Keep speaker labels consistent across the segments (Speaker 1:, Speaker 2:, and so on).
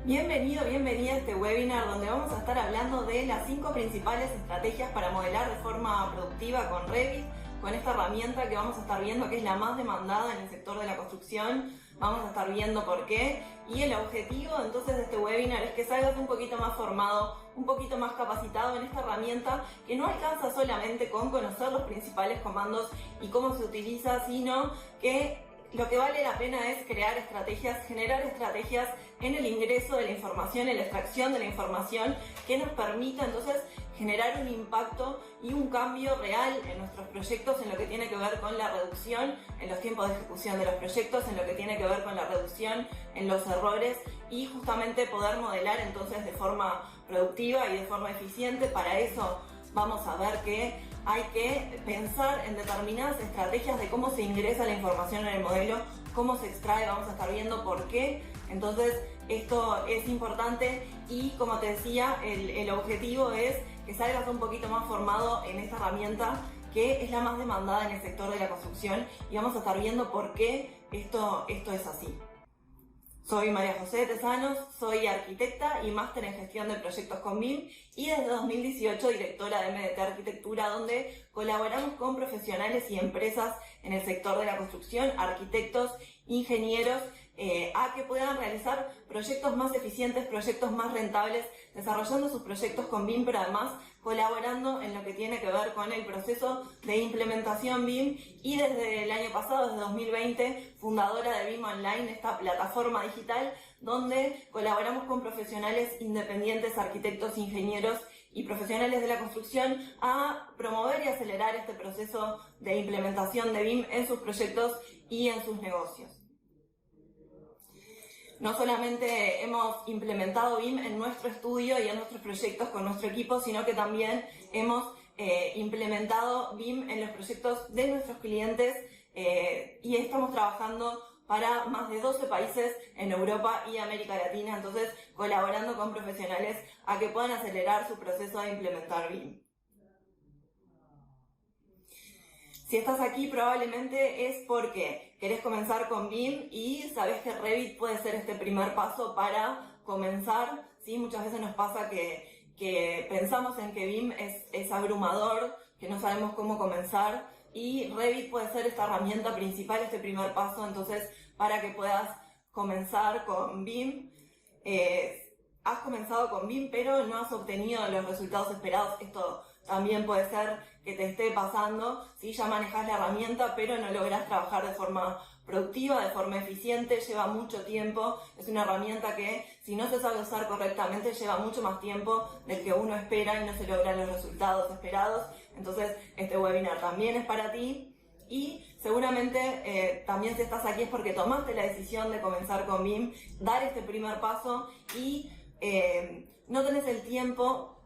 Speaker 1: Bienvenido, bienvenida a este webinar donde vamos a estar hablando de las 5 principales estrategias para modelar de forma productiva con Revit, con esta herramienta que vamos a estar viendo que es la más demandada en el sector de la construcción. Vamos a estar viendo por qué, y el objetivo entonces de este webinar es que salgas un poquito más formado, un poquito más capacitado en esta herramienta que no alcanza solamente con conocer los principales comandos y cómo se utiliza, sino que lo que vale la pena es crear estrategias, generar estrategias en el ingreso de la información, en la extracción de la información, que nos permita entonces generar un impacto y un cambio real en nuestros proyectos, en lo que tiene que ver con la reducción en los tiempos de ejecución de los proyectos, en lo que tiene que ver con la reducción en los errores, y justamente poder modelar entonces de forma productiva y de forma eficiente. Para eso vamos a ver que hay que pensar en determinadas estrategias de cómo se ingresa la información en el modelo, cómo se extrae, vamos a estar viendo por qué. Entonces esto es importante y, como te decía, el objetivo es que salgas un poquito más formado en esta herramienta que es la más demandada en el sector de la construcción, y vamos a estar viendo por qué esto es así. Soy María José Tesanos, soy arquitecta y máster en gestión de proyectos con BIM, y desde 2018 directora de MDT Arquitectura, donde colaboramos con profesionales y empresas en el sector de la construcción, arquitectos, ingenieros, a que puedan realizar proyectos más eficientes, proyectos más rentables, desarrollando sus proyectos con BIM, pero además colaborando en lo que tiene que ver con el proceso de implementación BIM. Y desde el año pasado, desde 2020, fundadora de BIM Online, esta plataforma digital donde colaboramos con profesionales independientes, arquitectos, ingenieros y profesionales de la construcción a promover y acelerar este proceso de implementación de BIM en sus proyectos y en sus negocios. No solamente hemos implementado BIM en nuestro estudio y en nuestros proyectos con nuestro equipo, sino que también hemos implementado BIM en los proyectos de nuestros clientes, y estamos trabajando para más de 12 países en Europa y América Latina, entonces colaborando con profesionales a que puedan acelerar su proceso de implementar BIM. Si estás aquí, probablemente es porque querés comenzar con BIM y sabés que Revit puede ser este primer paso para comenzar, ¿sí? Muchas veces nos pasa que pensamos en que BIM es abrumador, que no sabemos cómo comenzar, y Revit puede ser esta herramienta principal, este primer paso. Entonces, para que puedas comenzar con BIM, has comenzado con BIM pero no has obtenido los resultados esperados. Esto también puede ser que te esté pasando, si ya manejas la herramienta pero no lográs trabajar de forma productiva, de forma eficiente, lleva mucho tiempo. Es una herramienta que, si no se sabe usar correctamente, lleva mucho más tiempo del que uno espera y no se logran los resultados esperados. Entonces este webinar también es para ti. Y seguramente también, si estás aquí, es porque tomaste la decisión de comenzar con BIM, dar este primer paso, y no tenés el tiempo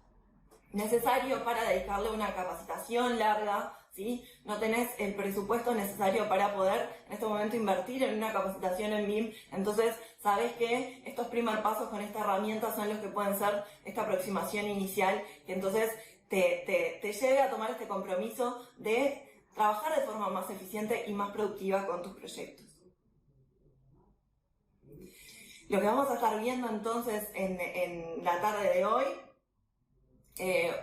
Speaker 1: necesario para dedicarle una capacitación larga, ¿sí? No tenés el presupuesto necesario para poder en este momento invertir en una capacitación en BIM. Entonces sabés que estos primeros pasos con esta herramienta son los que pueden ser esta aproximación inicial, que entonces te lleve a tomar este compromiso de trabajar de forma más eficiente y más productiva con tus proyectos. Lo que vamos a estar viendo entonces en la tarde de hoy,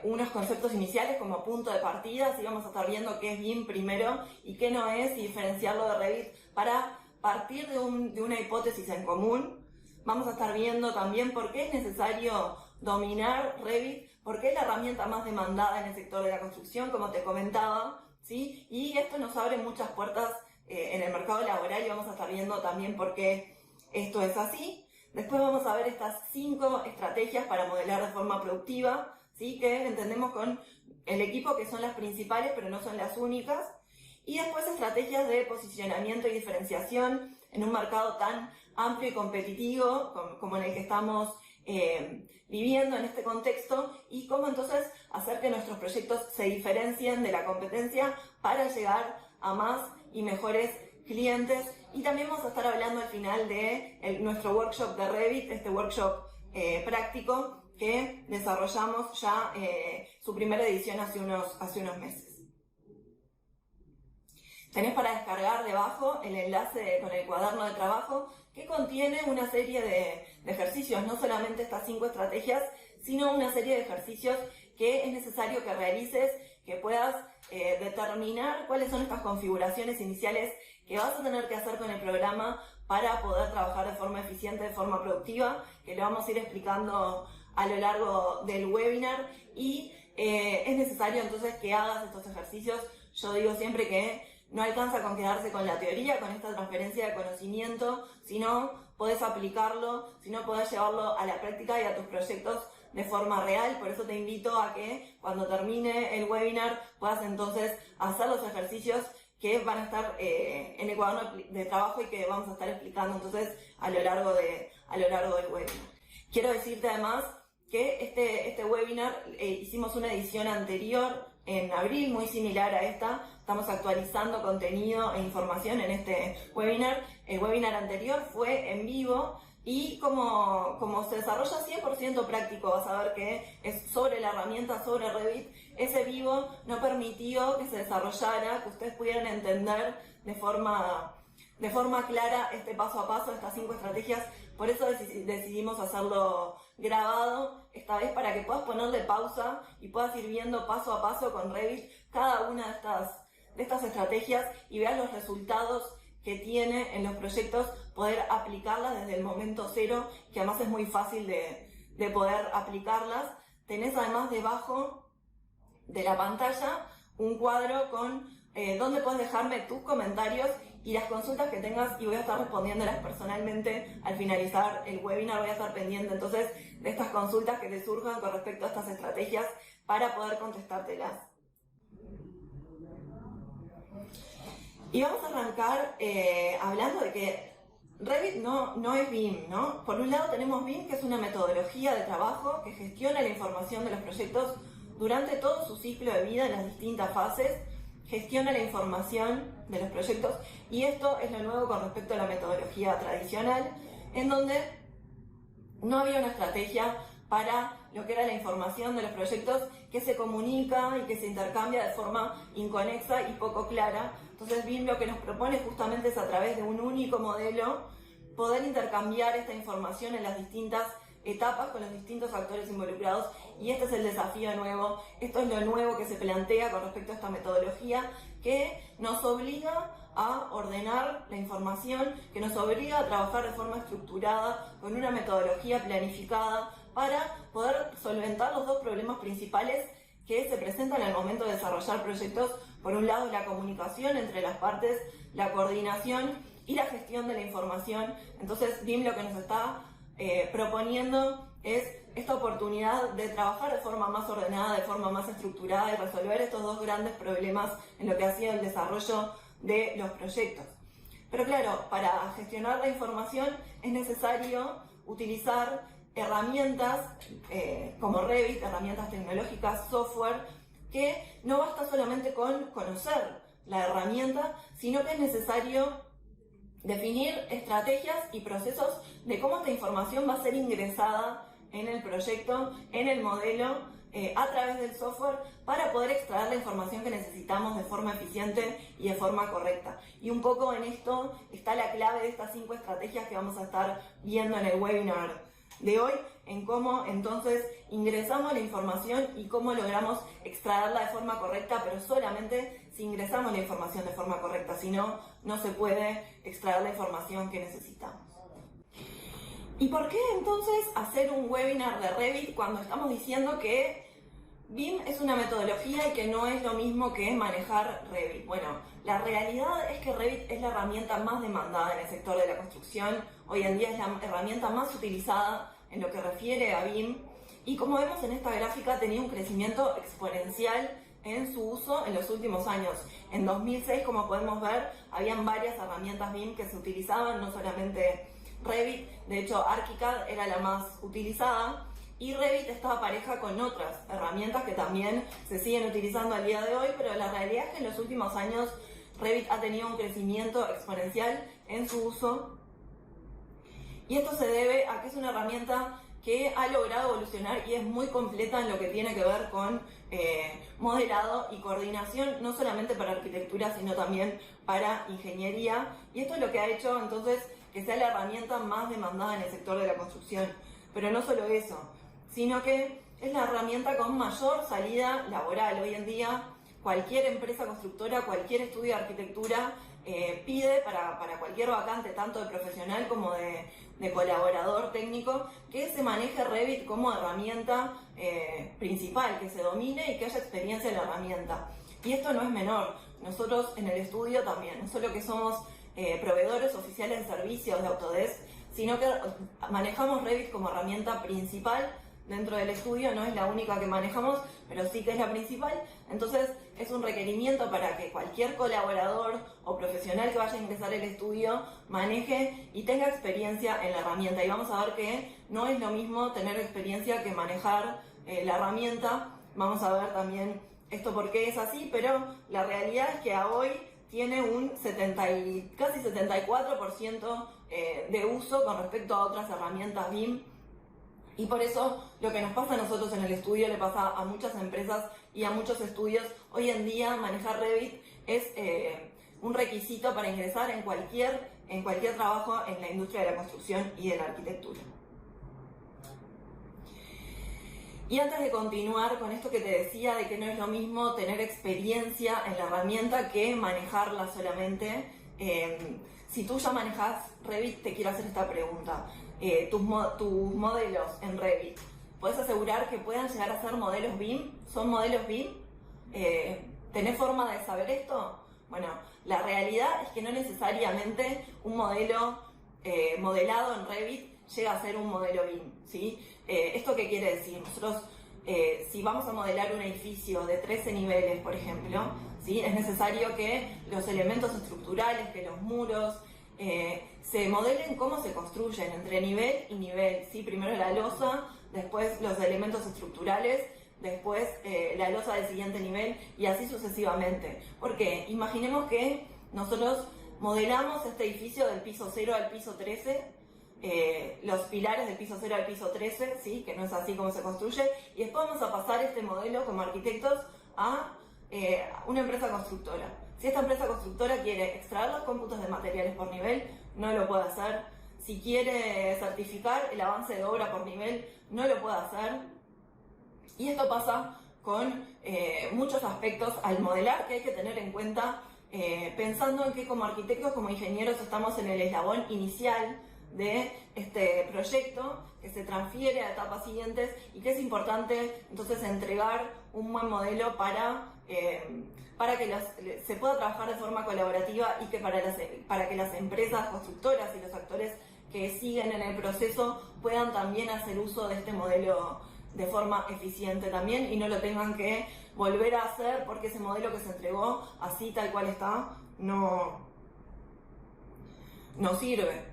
Speaker 1: unos conceptos iniciales como punto de partida, y vamos a estar viendo qué es BIM primero y qué no es, y diferenciarlo de Revit para partir de una hipótesis en común. Vamos a estar viendo también por qué es necesario dominar Revit, por qué es la herramienta más demandada en el sector de la construcción, como te comentaba, ¿sí? Y esto nos abre muchas puertas en el mercado laboral, y vamos a estar viendo también por qué esto es así. Después vamos a ver estas 5 estrategias para modelar de forma productiva, ¿sí? Que entendemos con el equipo que son las principales, pero no son las únicas. Y después estrategias de posicionamiento y diferenciación en un mercado tan amplio y competitivo como en el que estamos viviendo en este contexto, y cómo entonces hacer que nuestros proyectos se diferencien de la competencia para llegar a más y mejores clientes. Y también vamos a estar hablando al final de nuestro workshop de Revit, este workshop práctico que desarrollamos ya su primera edición hace unos meses. Tenés para descargar debajo el enlace con el cuaderno de trabajo que contiene una serie de ejercicios, no solamente estas 5 estrategias, sino una serie de ejercicios que es necesario que realices, que puedas determinar cuáles son estas configuraciones iniciales que vas a tener que hacer con el programa para poder trabajar de forma eficiente, de forma productiva, que lo vamos a ir explicando a lo largo del webinar, y es necesario entonces que hagas estos ejercicios. Yo digo siempre que no alcanza con quedarse con la teoría, con esta transferencia de conocimiento, sino podés aplicarlo, sino podés llevarlo a la práctica y a tus proyectos de forma real. Por eso te invito a que cuando termine el webinar puedas entonces hacer los ejercicios que van a estar en el cuaderno de trabajo y que vamos a estar explicando entonces a lo largo del webinar. Quiero decirte además que este webinar hicimos una edición anterior en abril, muy similar a esta. Estamos actualizando contenido e información en este webinar. El webinar anterior fue en vivo y como se desarrolla 100% práctico, vas a ver que es sobre la herramienta, sobre Revit. Ese vivo no permitió que se desarrollara, que ustedes pudieran entender de forma clara este paso a paso, estas 5 estrategias. Por eso decidimos hacerlo grabado esta vez, para que puedas ponerle pausa y puedas ir viendo paso a paso con Revit cada una de estas estrategias y veas los resultados que tiene en los proyectos, poder aplicarlas desde el momento cero, que además es muy fácil de poder aplicarlas. Tenés además debajo de la pantalla un cuadro con donde puedes dejarme tus comentarios y las consultas que tengas, y voy a estar respondiéndolas personalmente al finalizar el webinar. Voy a estar pendiente entonces de estas consultas que te surjan con respecto a estas estrategias para poder contestártelas. Y vamos a arrancar hablando de que Revit no es BIM, ¿no? Por un lado tenemos BIM, que es una metodología de trabajo que gestiona la información de los proyectos durante todo su ciclo de vida en las distintas fases, gestiona la información de los proyectos, y esto es lo nuevo con respecto a la metodología tradicional, en donde no había una estrategia para lo que era la información de los proyectos, que se comunica y que se intercambia de forma inconexa y poco clara. Entonces BIM lo que nos propone justamente es, a través de un único modelo, poder intercambiar esta información en las distintas etapas con los distintos actores involucrados, y este es el desafío nuevo. Esto es lo nuevo que se plantea con respecto a esta metodología, que nos obliga a ordenar la información, que nos obliga a trabajar de forma estructurada, con una metodología planificada, para poder solventar los 2 problemas principales que se presentan al momento de desarrollar proyectos. Por un lado, la comunicación entre las partes, la coordinación y la gestión de la información. Entonces BIM lo que nos está proponiendo es esta oportunidad de trabajar de forma más ordenada, de forma más estructurada, y resolver estos 2 grandes problemas en lo que ha sido el desarrollo de los proyectos. Pero claro, para gestionar la información es necesario utilizar herramientas como Revit, herramientas tecnológicas, software, que no basta solamente con conocer la herramienta, sino que es necesario definir estrategias y procesos de cómo esta información va a ser ingresada en el proyecto, en el modelo, a través del software, para poder extraer la información que necesitamos de forma eficiente y de forma correcta. Y un poco en esto está la clave de estas 5 estrategias que vamos a estar viendo en el webinar de hoy, en cómo entonces ingresamos la información y cómo logramos extraerla de forma correcta, pero solamente si ingresamos la información de forma correcta. Si no, no se puede extraer la información que necesitamos. ¿Y por qué entonces hacer un webinar de Revit cuando estamos diciendo que BIM es una metodología y que no es lo mismo que manejar Revit? Bueno, la realidad es que Revit es la herramienta más demandada en el sector de la construcción. Hoy en día es la herramienta más utilizada en lo que refiere a BIM, y como vemos en esta gráfica, ha tenido un crecimiento exponencial en su uso en los últimos años. En 2006, como podemos ver, habían varias herramientas BIM que se utilizaban, no solamente Revit. De hecho, ArchiCAD era la más utilizada, y Revit estaba pareja con otras herramientas que también se siguen utilizando al día de hoy, pero la realidad es que en los últimos años Revit ha tenido un crecimiento exponencial en su uso, y esto se debe a que es una herramienta que ha logrado evolucionar y es muy completa en lo que tiene que ver con modelado y coordinación, no solamente para arquitectura, sino también para ingeniería. Y esto es lo que ha hecho entonces que sea la herramienta más demandada en el sector de la construcción. Pero no solo eso, sino que es la herramienta con mayor salida laboral. Hoy en día, cualquier empresa constructora, cualquier estudio de arquitectura pide para cualquier vacante, tanto de profesional como de colaborador técnico, que se maneje Revit como herramienta principal, que se domine y que haya experiencia en la herramienta. Y esto no es menor. Nosotros en el estudio también, no solo que somos proveedores oficiales de servicios de Autodesk, sino que manejamos Revit como herramienta principal dentro del estudio. No es la única que manejamos, pero sí que es la principal. Entonces es un requerimiento para que cualquier colaborador o profesional que vaya a ingresar al estudio maneje y tenga experiencia en la herramienta. Y vamos a ver que no es lo mismo tener experiencia que manejar la herramienta. Vamos a ver también esto por qué es así, pero la realidad es que a hoy tiene un casi 74% de uso con respecto a otras herramientas BIM. Y por eso lo que nos pasa a nosotros en el estudio le pasa a muchas empresas y a muchos estudios. Hoy en día manejar Revit es un requisito para ingresar en cualquier trabajo en la industria de la construcción y de la arquitectura. Y antes de continuar con esto que te decía de que no es lo mismo tener experiencia en la herramienta que manejarla solamente, si tú ya manejas Revit, te quiero hacer esta pregunta. Tus modelos en Revit, ¿puedes asegurar que puedan llegar a ser modelos BIM? ¿Son modelos BIM? ¿Tenés forma de saber esto? Bueno, la realidad es que no necesariamente un modelo modelado en Revit llega a ser un modelo BIM, ¿sí? ¿Esto qué quiere decir? Nosotros, si vamos a modelar un edificio de 13 niveles, por ejemplo, ¿sí? Es necesario que los elementos estructurales, que los muros, se modelen cómo se construyen entre nivel y nivel, ¿sí? Primero la losa, después los elementos estructurales, después la losa del siguiente nivel y así sucesivamente. Porque imaginemos que nosotros modelamos este edificio del piso 0 al piso 13, los pilares del piso 0 al piso 13, ¿sí? Que no es así como se construye, y después vamos a pasar este modelo como arquitectos a una empresa constructora. Si esta empresa constructora quiere extraer los cómputos de materiales por nivel, no lo puede hacer. Si quiere certificar el avance de obra por nivel, no lo puede hacer. Y esto pasa con muchos aspectos al modelar que hay que tener en cuenta, pensando en que como arquitectos, como ingenieros, estamos en el eslabón inicial de este proyecto que se transfiere a etapas siguientes y que es importante entonces entregar un buen modelo para que se pueda trabajar de forma colaborativa y que para que las empresas constructoras y los actores que siguen en el proceso puedan también hacer uso de este modelo de forma eficiente también y no lo tengan que volver a hacer porque ese modelo que se entregó así tal cual está no sirve.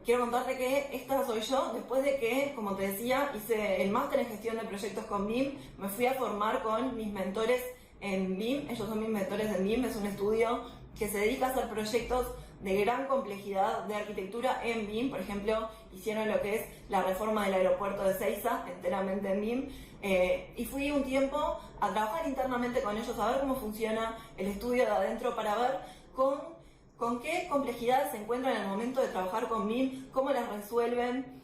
Speaker 1: Quiero contarte que esta soy yo, después de que, como te decía, hice el máster en gestión de proyectos con BIM, me fui a formar con mis mentores en BIM, ellos son mis mentores en BIM, es un estudio que se dedica a hacer proyectos de gran complejidad de arquitectura en BIM. Por ejemplo, hicieron lo que es la reforma del aeropuerto de Ezeiza, enteramente en BIM, y fui un tiempo a trabajar internamente con ellos, a ver cómo funciona el estudio de adentro, para ver con qué complejidades se encuentran en el momento de trabajar con BIM, cómo las resuelven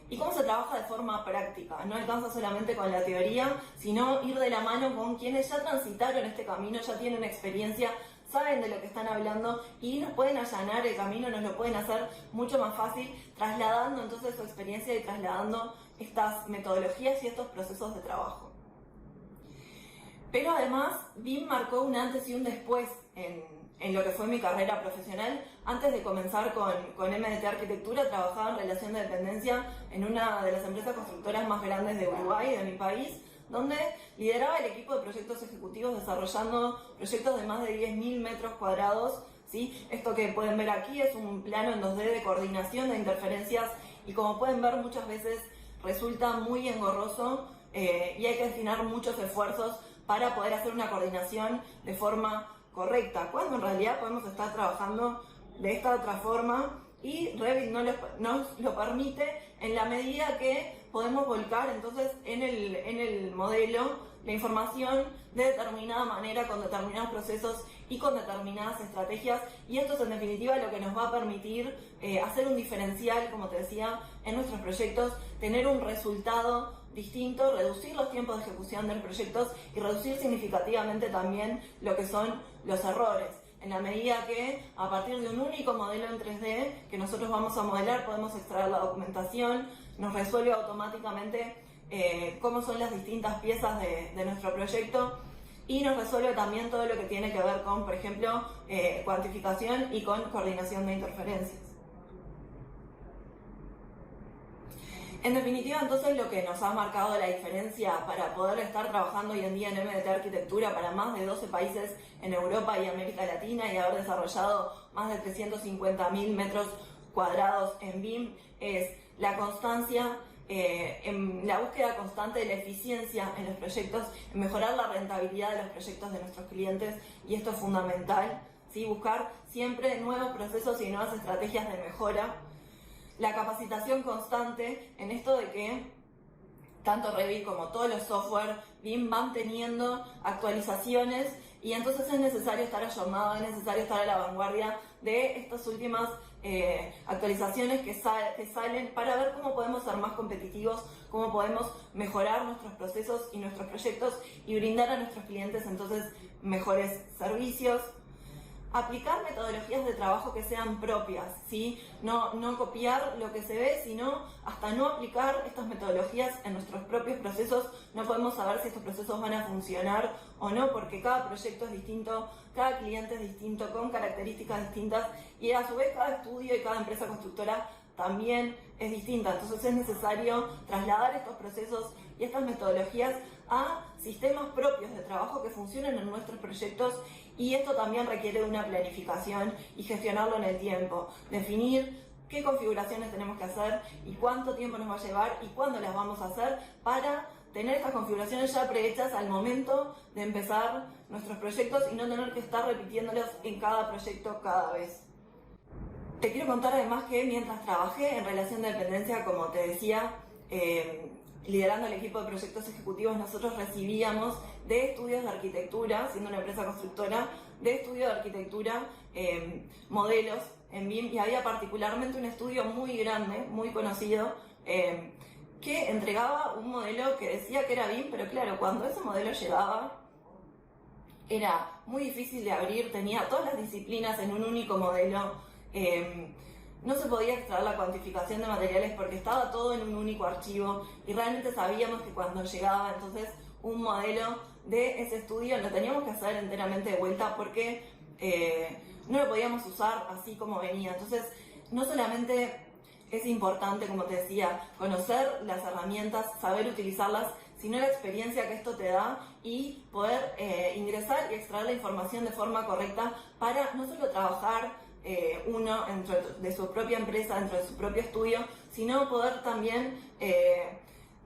Speaker 1: y cómo se trabaja de forma práctica. No alcanza solamente con la teoría, sino ir de la mano con quienes ya transitaron este camino, ya tienen experiencia, saben de lo que están hablando y nos pueden allanar el camino, nos lo pueden hacer mucho más fácil, trasladando entonces su experiencia y trasladando estas metodologías y estos procesos de trabajo. Pero además, BIM marcó un antes y un después en lo que fue mi carrera profesional. Antes de comenzar con MDT Arquitectura, trabajaba en relación de dependencia en una de las empresas constructoras más grandes de Uruguay, de mi país, donde lideraba el equipo de proyectos ejecutivos desarrollando proyectos de más de 10.000 metros cuadrados, ¿sí? Esto que pueden ver aquí es un plano en 2D de coordinación de interferencias y, como pueden ver, muchas veces resulta muy engorroso y hay que destinar muchos esfuerzos para poder hacer una coordinación de forma correcta, cuando en realidad podemos estar trabajando de esta otra forma y Revit nos lo permite en la medida que podemos volcar entonces en el modelo la información de determinada manera, con determinados procesos y con determinadas estrategias, y esto es en definitiva lo que nos va a permitir hacer un diferencial, como te decía, en nuestros proyectos, tener un resultado distinto, reducir los tiempos de ejecución de los proyectos y reducir significativamente también lo que son los errores. En la medida que a partir de un único modelo en 3D que nosotros vamos a modelar podemos extraer la documentación, nos resuelve automáticamente cómo son las distintas piezas de nuestro proyecto y nos resuelve también todo lo que tiene que ver con, por ejemplo, cuantificación y con coordinación de interferencias. En definitiva, entonces, lo que nos ha marcado la diferencia para poder estar trabajando hoy en día en MDT Arquitectura para más de 12 países en Europa y América Latina y haber desarrollado más de 350.000 metros cuadrados en BIM es la constancia, en la búsqueda constante de la eficiencia en los proyectos, en mejorar la rentabilidad de los proyectos de nuestros clientes, y esto es fundamental, ¿sí? Buscar siempre nuevos procesos y nuevas estrategias de mejora. La capacitación constante en esto de que tanto Revit como todos los software BIM van teniendo actualizaciones y entonces es necesario estar ayornado, es necesario estar a la vanguardia de estas últimas actualizaciones que salen para ver cómo podemos ser más competitivos, cómo podemos mejorar nuestros procesos y nuestros proyectos y brindar a nuestros clientes entonces mejores servicios. Aplicar metodologías de trabajo que sean propias, ¿sí? No copiar lo que se ve, sino hasta no aplicar estas metodologías en nuestros propios procesos, no podemos saber si estos procesos van a funcionar o no, porque cada proyecto es distinto, cada cliente es distinto, con características distintas, y a su vez cada estudio y cada empresa constructora también es distinta. Entonces es necesario trasladar estos procesos y estas metodologías a sistemas propios de trabajo que funcionen en nuestros proyectos, y esto también requiere una planificación y gestionarlo en el tiempo, definir qué configuraciones tenemos que hacer y cuánto tiempo nos va a llevar y cuándo las vamos a hacer para tener estas configuraciones ya prehechas al momento de empezar nuestros proyectos y no tener que estar repitiéndolos en cada proyecto cada vez. Te quiero contar además que mientras trabajé en relación de dependencia, como te decía, liderando el equipo de proyectos ejecutivos, nosotros recibíamos de estudios de arquitectura, siendo una empresa constructora, de estudio de arquitectura, modelos en BIM, y había particularmente un estudio muy grande, muy conocido, que entregaba un modelo que decía que era BIM, pero claro, cuando ese modelo llegaba, era muy difícil de abrir, tenía todas las disciplinas en un único modelo, no se podía extraer la cuantificación de materiales porque estaba todo en un único archivo, y realmente sabíamos que cuando llegaba entonces un modelo de ese estudio lo teníamos que hacer enteramente de vuelta porque no lo podíamos usar así como venía. Entonces no solamente es importante, como te decía, conocer las herramientas, saber utilizarlas, sino la experiencia que esto te da y poder ingresar y extraer la información de forma correcta para no solo trabajar uno dentro de su propia empresa, dentro de su propio estudio, sino poder también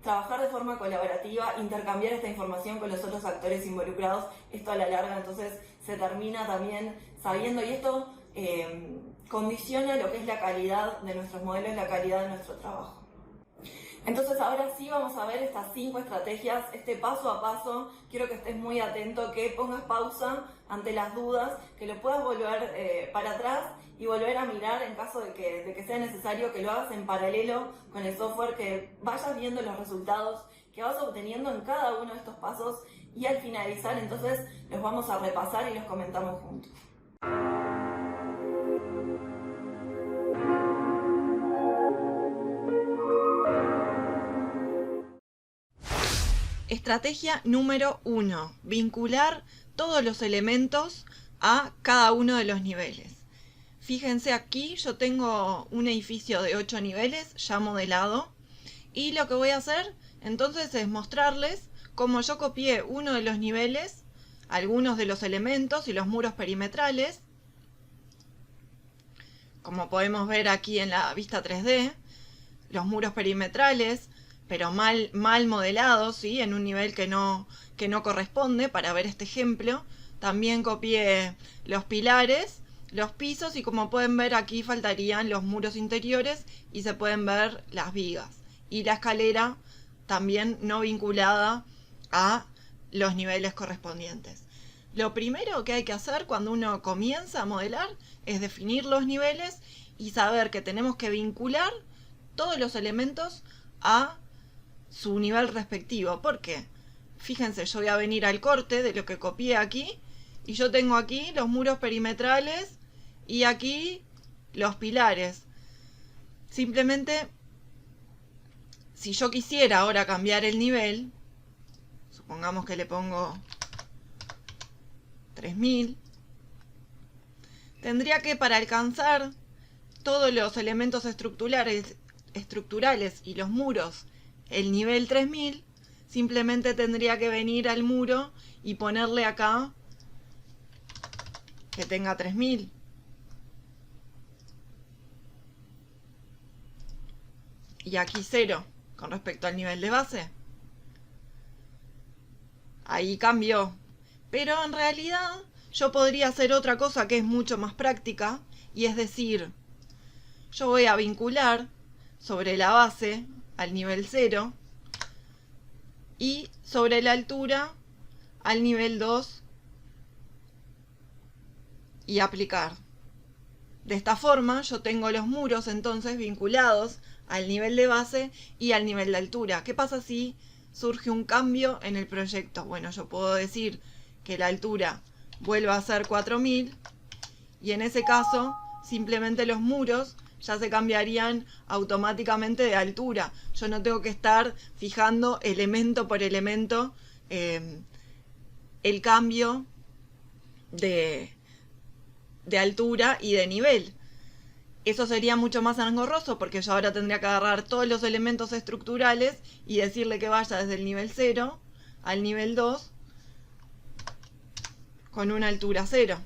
Speaker 1: trabajar de forma colaborativa, intercambiar esta información con los otros actores involucrados. Esto a la larga entonces se termina también sabiendo, y esto condiciona lo que es la calidad de nuestros modelos, la calidad de nuestro trabajo. Entonces ahora sí vamos a ver estas 5 estrategias, este paso a paso. Quiero que estés muy atento, que pongas pausa ante las dudas, que lo puedas volver para atrás y volver a mirar en caso de que sea necesario, que lo hagas en paralelo con el software, que vayas viendo los resultados que vas obteniendo en cada uno de estos pasos, y al finalizar entonces los vamos a repasar y los comentamos juntos.
Speaker 2: Estrategia número 1. Vincular todos los elementos a cada uno de los niveles. Fíjense aquí, yo tengo un edificio de 8 niveles ya modelado, y lo que voy a hacer entonces es mostrarles cómo yo copié uno de los niveles, algunos de los elementos y los muros perimetrales. Como podemos ver aquí en la vista 3D, los muros perimetrales, pero mal modelados, ¿sí? En un nivel que no corresponde para ver este ejemplo. También copié los pilares los pisos y como pueden ver aquí faltarían los muros interiores y se pueden ver las vigas. Y la escalera también no vinculada a los niveles correspondientes. Lo primero que hay que hacer cuando uno comienza a modelar es definir los niveles y saber que tenemos que vincular todos los elementos a su nivel respectivo. ¿Por qué? Fíjense, yo voy a venir al corte de lo que copié aquí y yo tengo aquí los muros perimetrales y aquí los pilares. Simplemente, si yo quisiera ahora cambiar el nivel, supongamos que le pongo 3000, tendría que, para alcanzar todos los elementos estructurales y los muros, el nivel 3000, simplemente tendría que venir al muro y ponerle acá que tenga 3000. Y aquí 0 con respecto al nivel de base. Ahí cambió. Pero en realidad yo podría hacer otra cosa que es mucho más práctica, y es decir, yo voy a vincular sobre la base al nivel 0 y sobre la altura al nivel 2 y aplicar. De esta forma yo tengo los muros entonces vinculados al nivel de base y al nivel de altura. ¿Qué pasa si surge un cambio en el proyecto? Bueno, yo puedo decir que la altura vuelva a ser 4000 y en ese caso simplemente los muros ya se cambiarían automáticamente de altura. Yo no tengo que estar fijando elemento por elemento el cambio de altura y de nivel. Eso sería mucho más engorroso porque yo ahora tendría que agarrar todos los elementos estructurales y decirle que vaya desde el nivel 0 al nivel 2 con una altura 0.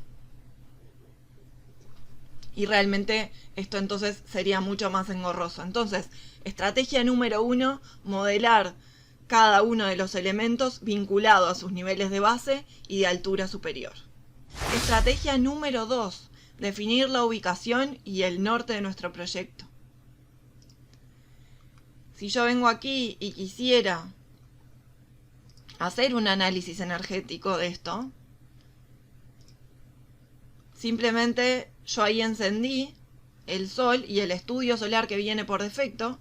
Speaker 2: Y realmente esto entonces sería mucho más engorroso. Entonces, estrategia número 1, modelar cada uno de los elementos vinculado a sus niveles de base y de altura superior. Estrategia número 2, definir la ubicación y el norte de nuestro proyecto. Si yo vengo aquí y quisiera hacer un análisis energético de esto, simplemente yo ahí encendí el sol y el estudio solar que viene por defecto,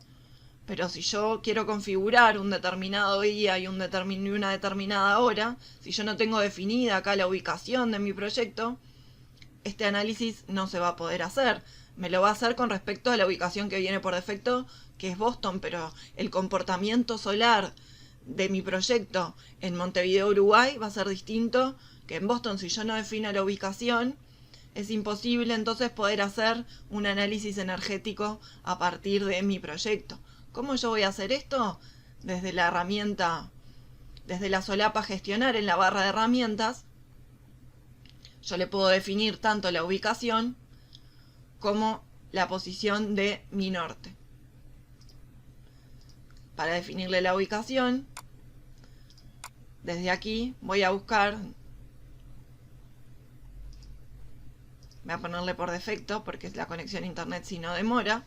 Speaker 2: pero si yo quiero configurar un determinado día y una determinada hora, si yo no tengo definida acá la ubicación de mi proyecto, este análisis no se va a poder hacer. Me lo va a hacer con respecto a la ubicación que viene por defecto, que es Boston, pero el comportamiento solar de mi proyecto en Montevideo, Uruguay, va a ser distinto que en Boston. Si yo no defino la ubicación, es imposible entonces poder hacer un análisis energético a partir de mi proyecto. ¿Cómo yo voy a hacer esto? Desde la herramienta, desde la solapa gestionar en la barra de herramientas, yo le puedo definir tanto la ubicación como la posición de mi norte. Para definirle la ubicación, desde aquí voy a buscar, voy a ponerle por defecto porque es la conexión a internet si no demora,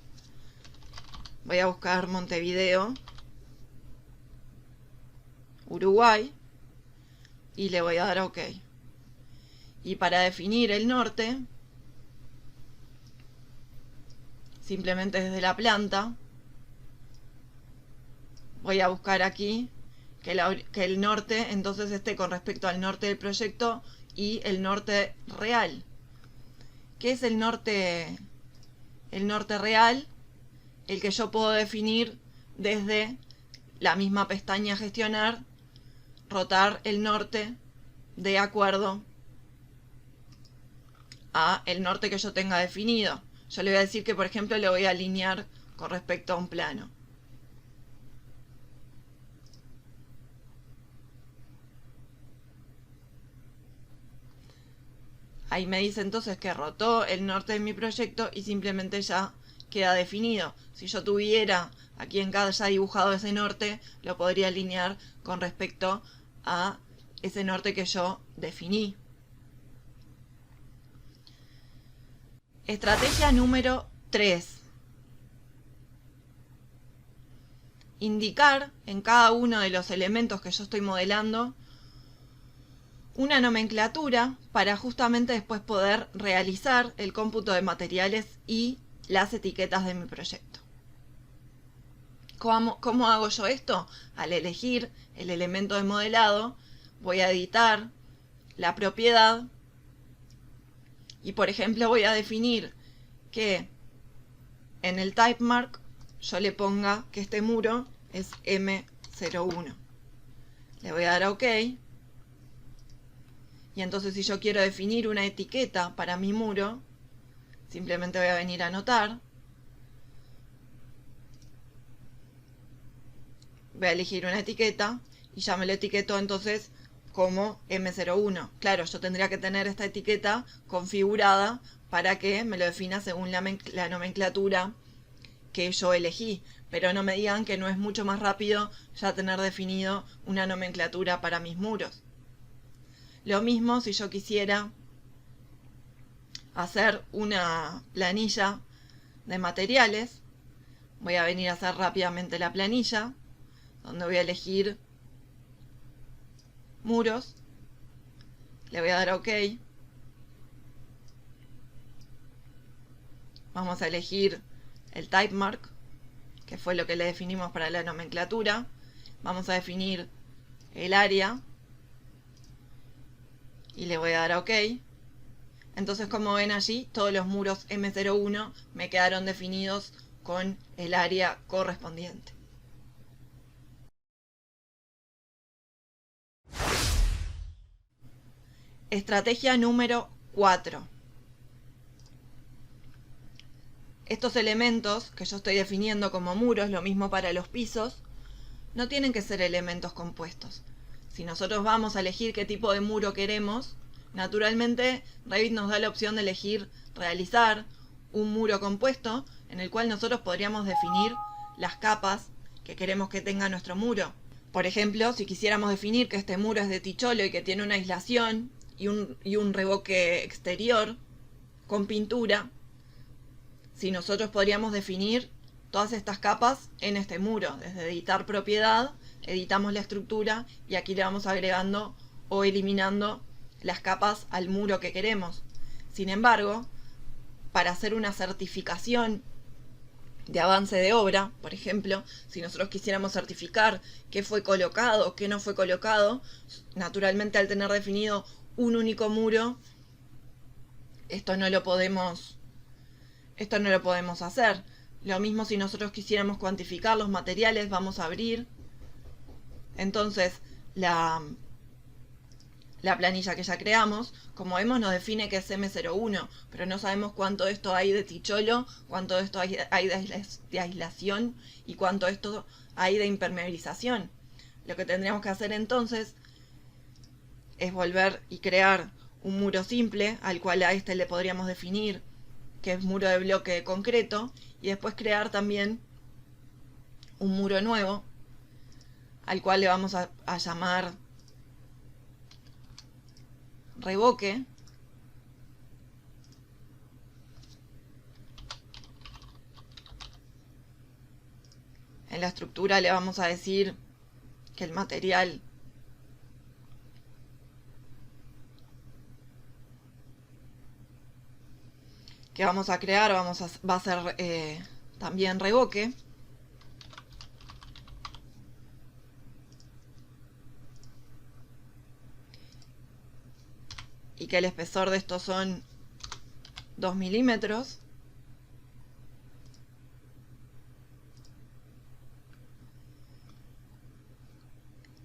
Speaker 2: voy a buscar Montevideo, Uruguay, y le voy a dar OK. Y para definir el norte, simplemente desde la planta, voy a buscar aquí que el norte entonces esté con respecto al norte del proyecto y el norte real. ¿Qué es el norte? El norte real, el que yo puedo definir desde la misma pestaña gestionar, rotar el norte de acuerdo a el norte que yo tenga definido. Yo le voy a decir que, por ejemplo, le voy a alinear con respecto a un plano. Ahí me dice entonces que rotó el norte de mi proyecto y simplemente ya queda definido. Si yo tuviera aquí en cada ya dibujado ese norte, lo podría alinear con respecto a ese norte que yo definí. Estrategia número 3. Indicar en cada uno de los elementos que yo estoy modelando una nomenclatura para justamente después poder realizar el cómputo de materiales y las etiquetas de mi proyecto. ¿Cómo hago yo esto? Al elegir el elemento de modelado, voy a editar la propiedad y, por ejemplo, voy a definir que en el type mark yo le ponga que este muro es M01. Le voy a dar a OK. Y entonces, si yo quiero definir una etiqueta para mi muro, simplemente voy a venir a anotar. Voy a elegir una etiqueta y ya me lo etiqueto entonces como M01. Claro, yo tendría que tener esta etiqueta configurada para que me lo defina según la nomenclatura que yo elegí. Pero no me digan que no es mucho más rápido ya tener definido una nomenclatura para mis muros. Lo mismo si yo quisiera hacer una planilla de materiales. Voy a venir a hacer rápidamente la planilla, donde voy a elegir muros. Le voy a dar a OK. Vamos a elegir el type mark, que fue lo que le definimos para la nomenclatura. Vamos a definir el área y le voy a dar a OK. Entonces, como ven allí, todos los muros M01 me quedaron definidos con el área correspondiente. Estrategia número 4. Estos elementos que yo estoy definiendo como muros, lo mismo para los pisos, no tienen que ser elementos compuestos. Si nosotros vamos a elegir qué tipo de muro queremos, naturalmente Revit nos da la opción de elegir realizar un muro compuesto en el cual nosotros podríamos definir las capas que queremos que tenga nuestro muro. Por ejemplo, si quisiéramos definir que este muro es de ticholo y que tiene una aislación y un revoque exterior con pintura, si nosotros podríamos definir todas estas capas en este muro. Desde editar propiedad, editamos la estructura y aquí le vamos agregando o eliminando las capas al muro que queremos. Sin embargo, para hacer una certificación de avance de obra, por ejemplo, si nosotros quisiéramos certificar qué fue colocado, qué no fue colocado, naturalmente al tener definido un único muro, esto no lo podemos hacer. Lo mismo si nosotros quisiéramos cuantificar los materiales, vamos a abrir entonces la planilla que ya creamos. Como vemos, nos define que es M01, pero no sabemos cuánto de esto hay de ticholo, cuánto de esto hay de aislación y cuánto de esto hay de impermeabilización. Lo que tendríamos que hacer entonces es volver y crear un muro simple, al cual a este le podríamos definir que es muro de bloque de concreto, y después crear también un muro nuevo, al cual le vamos a llamar revoque. En la estructura le vamos a decir que el material que vamos a crear va a ser también revoque. Y que el espesor de estos son 2 milímetros.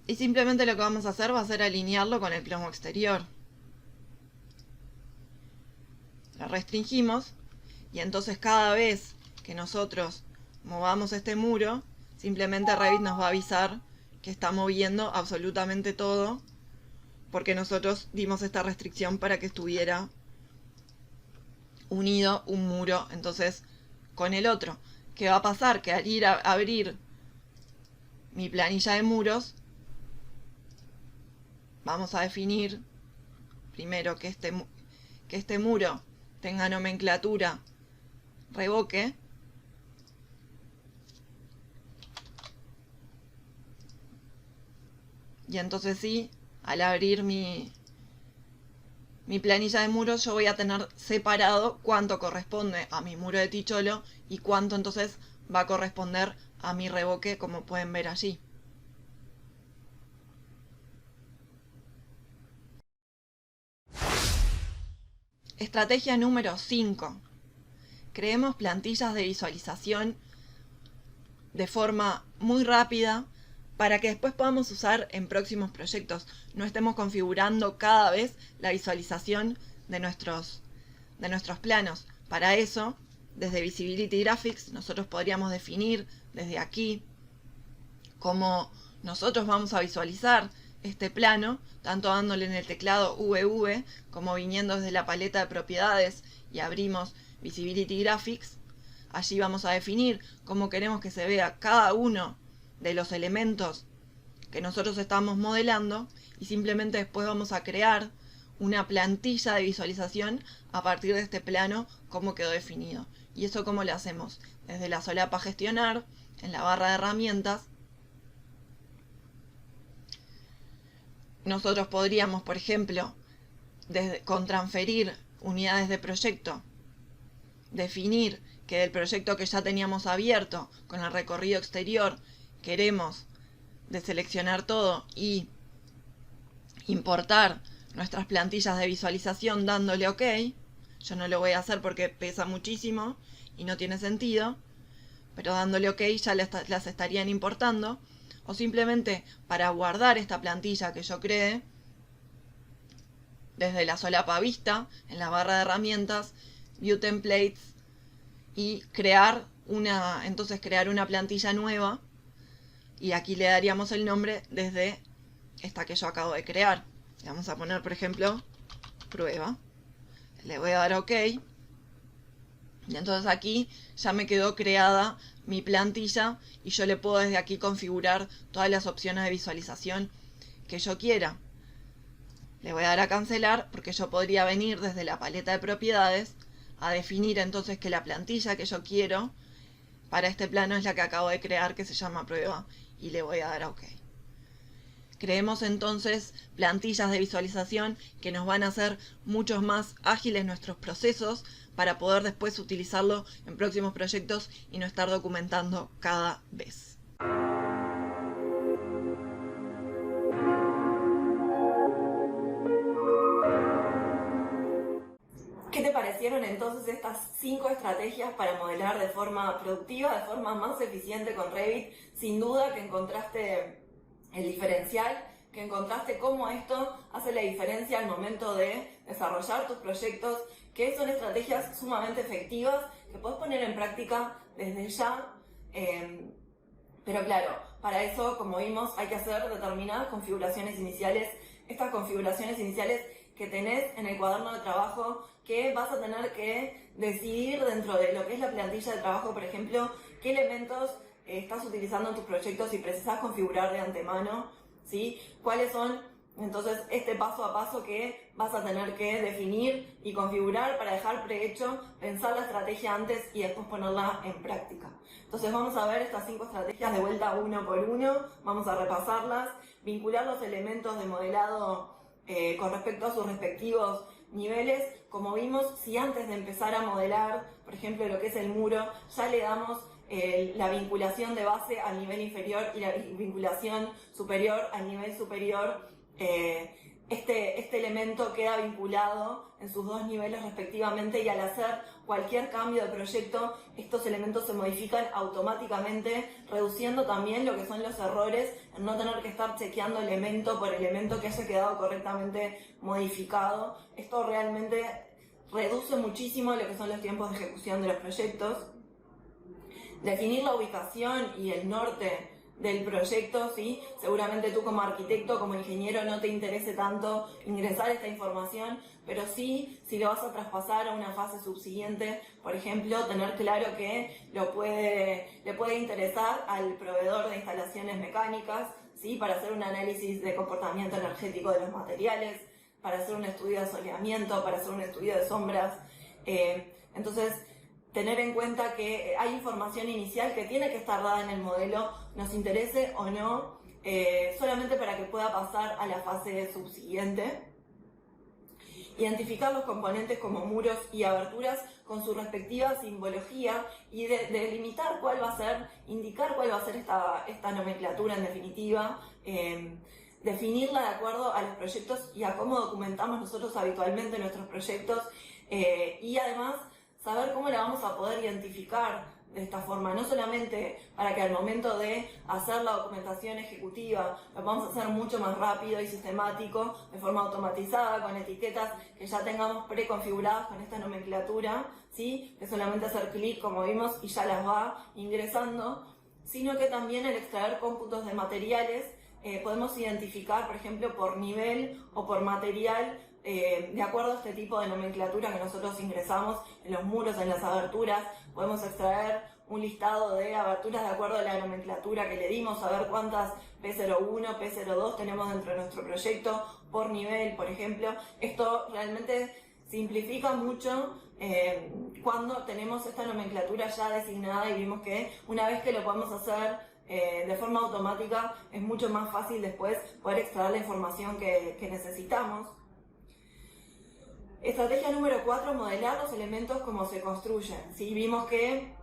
Speaker 2: Y simplemente lo que vamos a hacer va a ser alinearlo con el plomo exterior. Lo restringimos y entonces cada vez que nosotros movamos este muro, simplemente Revit nos va a avisar que está moviendo absolutamente todo, porque nosotros dimos esta restricción para que estuviera unido un muro entonces con el otro. ¿Qué va a pasar? Que al ir a abrir mi planilla de muros, vamos a definir primero que este muro tenga nomenclatura revoque. Y entonces sí, al abrir mi planilla de muros, yo voy a tener separado cuánto corresponde a mi muro de Ticciolo y cuánto entonces va a corresponder a mi revoque, como pueden ver allí. Estrategia número 5. Creemos plantillas de visualización de forma muy rápida para que después podamos usar en próximos proyectos. No estemos configurando cada vez la visualización de nuestros planos. Para eso, desde Visibility Graphics, nosotros podríamos definir desde aquí cómo nosotros vamos a visualizar este plano, tanto dándole en el teclado VV como viniendo desde la paleta de propiedades y abrimos Visibility Graphics. Allí vamos a definir cómo queremos que se vea cada uno de los elementos que nosotros estamos modelando y simplemente después vamos a crear una plantilla de visualización a partir de este plano como quedó definido. ¿Y eso cómo lo hacemos? Desde la solapa gestionar, en la barra de herramientas, nosotros podríamos, por ejemplo, con transferir unidades de proyecto, definir que del proyecto que ya teníamos abierto con el recorrido exterior queremos deseleccionar todo y importar nuestras plantillas de visualización dándole OK. Yo no lo voy a hacer porque pesa muchísimo y no tiene sentido, pero dándole OK ya las estarían importando. O simplemente para guardar esta plantilla que yo creé, desde la solapa vista, en la barra de herramientas, View Templates, y crear una plantilla nueva, y aquí le daríamos el nombre desde esta que yo acabo de crear. Le vamos a poner, por ejemplo, prueba. Le voy a dar OK. Y entonces aquí ya me quedó creada mi plantilla y yo le puedo desde aquí configurar todas las opciones de visualización que yo quiera. Le voy a dar a cancelar porque yo podría venir desde la paleta de propiedades a definir entonces que la plantilla que yo quiero para este plano es la que acabo de crear, que se llama prueba, y le voy a dar a OK. Creemos entonces plantillas de visualización que nos van a hacer mucho más ágiles nuestros procesos para poder después utilizarlo en próximos proyectos y no estar documentando cada vez.
Speaker 1: ¿Qué te parecieron entonces estas 5 estrategias para modelar de forma productiva, de forma más eficiente con Revit? Sin duda que encontraste el diferencial, que encontraste cómo esto hace la diferencia al momento de desarrollar tus proyectos, que son estrategias sumamente efectivas que puedes poner en práctica desde ya. Pero claro, para eso, como vimos, hay que hacer determinadas configuraciones iniciales. Estas configuraciones iniciales que tenés en el cuaderno de trabajo, que vas a tener que decidir dentro de lo que es la plantilla de trabajo, por ejemplo, qué elementos estás utilizando en tus proyectos y precisas configurar de antemano, ¿sí? ¿Cuáles son, entonces, este paso a paso que vas a tener que definir y configurar para dejar prehecho, pensar la estrategia antes y después ponerla en práctica? Entonces vamos a ver estas 5 estrategias de vuelta uno por uno, vamos a repasarlas, vincular los elementos de modelado con respecto a sus respectivos niveles. Como vimos, si antes de empezar a modelar, por ejemplo, lo que es el muro, ya le damos la vinculación de base al nivel inferior y la vinculación superior al nivel superior, este elemento queda vinculado en sus 2 niveles respectivamente, y al hacer cualquier cambio de proyecto, estos elementos se modifican automáticamente, reduciendo también lo que son los errores, en no tener que estar chequeando elemento por elemento que haya quedado correctamente modificado. Esto realmente reduce muchísimo lo que son los tiempos de ejecución de los proyectos. Definir la ubicación y el norte del proyecto, ¿sí? Seguramente tú como arquitecto, como ingeniero, no te interese tanto ingresar esta información, pero sí, si lo vas a traspasar a una fase subsiguiente, por ejemplo, tener claro que le puede interesar al proveedor de instalaciones mecánicas, ¿sí? Para hacer un análisis de comportamiento energético de los materiales, para hacer un estudio de soleamiento, para hacer un estudio de sombras, Entonces, tener en cuenta que hay información inicial que tiene que estar dada en el modelo, nos interese o no, solamente para que pueda pasar a la fase subsiguiente. Identificar los componentes como muros y aberturas con su respectiva simbología y delimitar cuál va a ser, indicar cuál va a ser esta nomenclatura en definitiva, definirla de acuerdo a los proyectos y a cómo documentamos nosotros habitualmente nuestros proyectos, y además saber cómo la vamos a poder identificar de esta forma, no solamente para que al momento de hacer la documentación ejecutiva lo podamos hacer mucho más rápido y sistemático, de forma automatizada, con etiquetas que ya tengamos preconfiguradas con esta nomenclatura, ¿sí? Que solamente hacer clic, como vimos, y ya las va ingresando, sino que también al extraer cómputos de materiales podemos identificar, por ejemplo, por nivel o por material, de acuerdo a este tipo de nomenclatura que nosotros ingresamos en los muros, en las aberturas. Podemos extraer un listado de aberturas de acuerdo a la nomenclatura que le dimos, saber cuántas P01, P02 tenemos dentro de nuestro proyecto, por nivel, por ejemplo. Esto realmente simplifica mucho cuando tenemos esta nomenclatura ya designada y vimos que una vez que lo podemos hacer de forma automática, es mucho más fácil después poder extraer la información que necesitamos. Estrategia número 4, modelar los elementos como se construyen. ¿Sí? Vimos que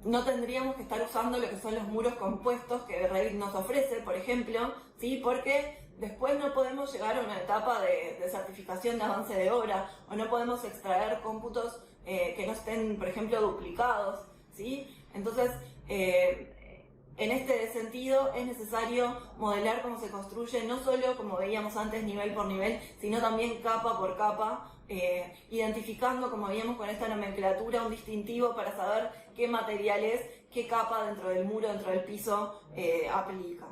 Speaker 1: no tendríamos que estar usando lo que son los muros compuestos que Revit nos ofrece, por ejemplo, ¿sí? Porque después no podemos llegar a una etapa de certificación de avance de obra, o no podemos extraer cómputos que no estén, por ejemplo, duplicados, ¿sí? Entonces, en este sentido es necesario modelar cómo se construye, no solo, como veíamos antes, nivel por nivel, sino también capa por capa, identificando, como veíamos con esta nomenclatura, un distintivo para saber qué material es, qué capa dentro del muro, dentro del piso aplica.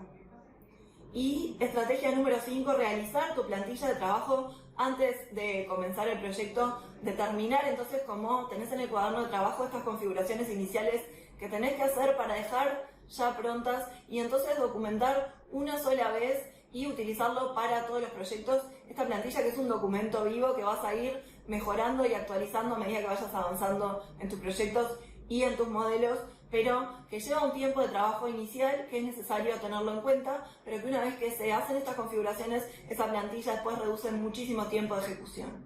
Speaker 1: Y estrategia número 5, realizar tu plantilla de trabajo antes de comenzar el proyecto, determinar entonces cómo tenés en el cuaderno de trabajo estas configuraciones iniciales que tenés que hacer para dejar ya prontas y entonces documentar una sola vez y utilizarlo para todos los proyectos. Esta plantilla, que es un documento vivo que vas a ir mejorando y actualizando a medida que vayas avanzando en tus proyectos y en tus modelos, pero que lleva un tiempo de trabajo inicial que es necesario tenerlo en cuenta, pero que una vez que se hacen estas configuraciones, esa plantilla después reduce muchísimo tiempo de ejecución.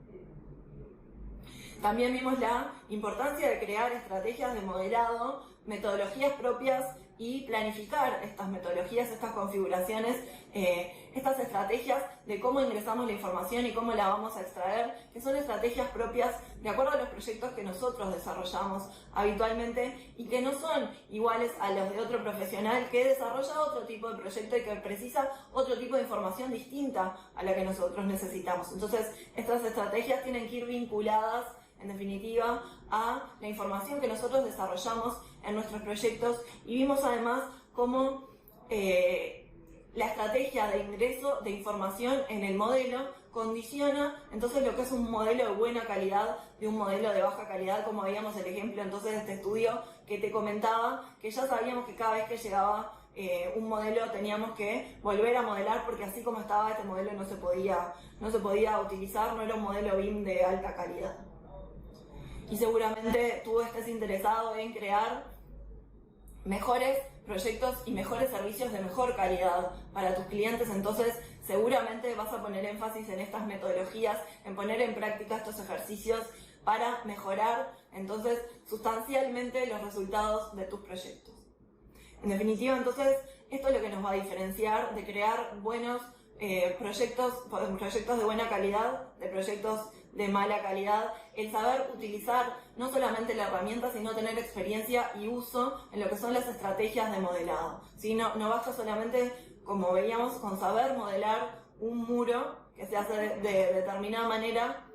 Speaker 1: También vimos la importancia de crear estrategias de modelado, metodologías propias y planificar estas metodologías, estas configuraciones, estas estrategias de cómo ingresamos la información y cómo la vamos a extraer, que son estrategias propias de acuerdo a los proyectos que nosotros desarrollamos habitualmente y que no son iguales a los de otro profesional que desarrolla otro tipo de proyecto y que precisa otro tipo de información distinta a la que nosotros necesitamos. Entonces, estas estrategias tienen que ir vinculadas, en definitiva, a la información que nosotros desarrollamos en nuestros proyectos, y vimos además cómo la estrategia de ingreso de información en el modelo condiciona entonces lo que es un modelo de buena calidad de un modelo de baja calidad, como veíamos el ejemplo entonces de este estudio que te comentaba, que ya sabíamos que cada vez que llegaba un modelo teníamos que volver a modelar, porque así como estaba este modelo no se podía utilizar, no era un modelo BIM de alta calidad. Y seguramente tú estés interesado en crear mejores proyectos y mejores servicios de mejor calidad para tus clientes, entonces seguramente vas a poner énfasis en estas metodologías, en poner en práctica estos ejercicios para mejorar entonces sustancialmente los resultados de tus proyectos. En definitiva, entonces, esto es lo que nos va a diferenciar de crear buenos proyectos de buena calidad, de proyectos de mala calidad, el saber utilizar no solamente la herramienta, sino tener experiencia y uso en lo que son las estrategias de modelado. ¿Sí? No basta solamente, como veíamos, con saber modelar un muro que se hace de determinada manera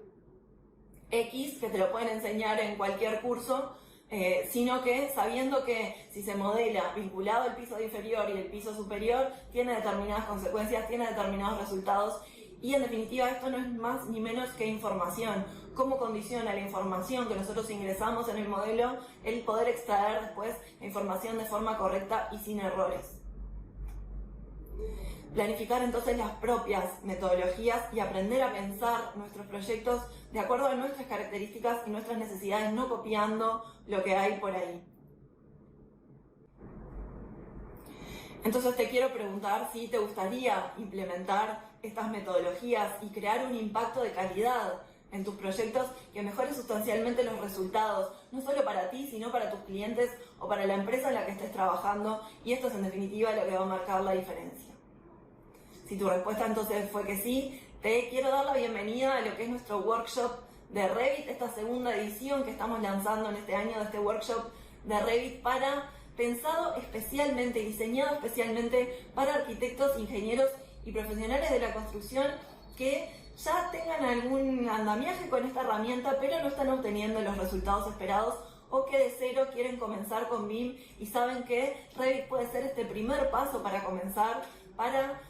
Speaker 1: X, que te lo pueden enseñar en cualquier curso, sino que sabiendo que si se modela vinculado al piso inferior y el piso superior, tiene determinadas consecuencias, tiene determinados resultados, y en definitiva esto no es más ni menos que información. ¿Cómo condiciona la información que nosotros ingresamos en el modelo el poder extraer después la información de forma correcta y sin errores? planificar entonces las propias metodologías y aprender a pensar nuestros proyectos de acuerdo a nuestras características y nuestras necesidades, no copiando lo que hay por ahí. Entonces te quiero preguntar si te gustaría implementar estas metodologías y crear un impacto de calidad en tus proyectos que mejore sustancialmente los resultados, no solo para ti, sino para tus clientes o para la empresa en la que estés trabajando, y esto es en definitiva lo que va a marcar la diferencia. Si tu respuesta entonces fue que sí, te quiero dar la bienvenida a lo que es nuestro workshop de Revit, esta segunda edición que estamos lanzando en este año de este workshop de Revit pensado especialmente, diseñado especialmente para arquitectos, ingenieros y profesionales de la construcción que ya tengan algún andamiaje con esta herramienta, pero no están obteniendo los resultados esperados, o que de cero quieren comenzar con BIM y saben que Revit puede ser este primer paso para comenzar, para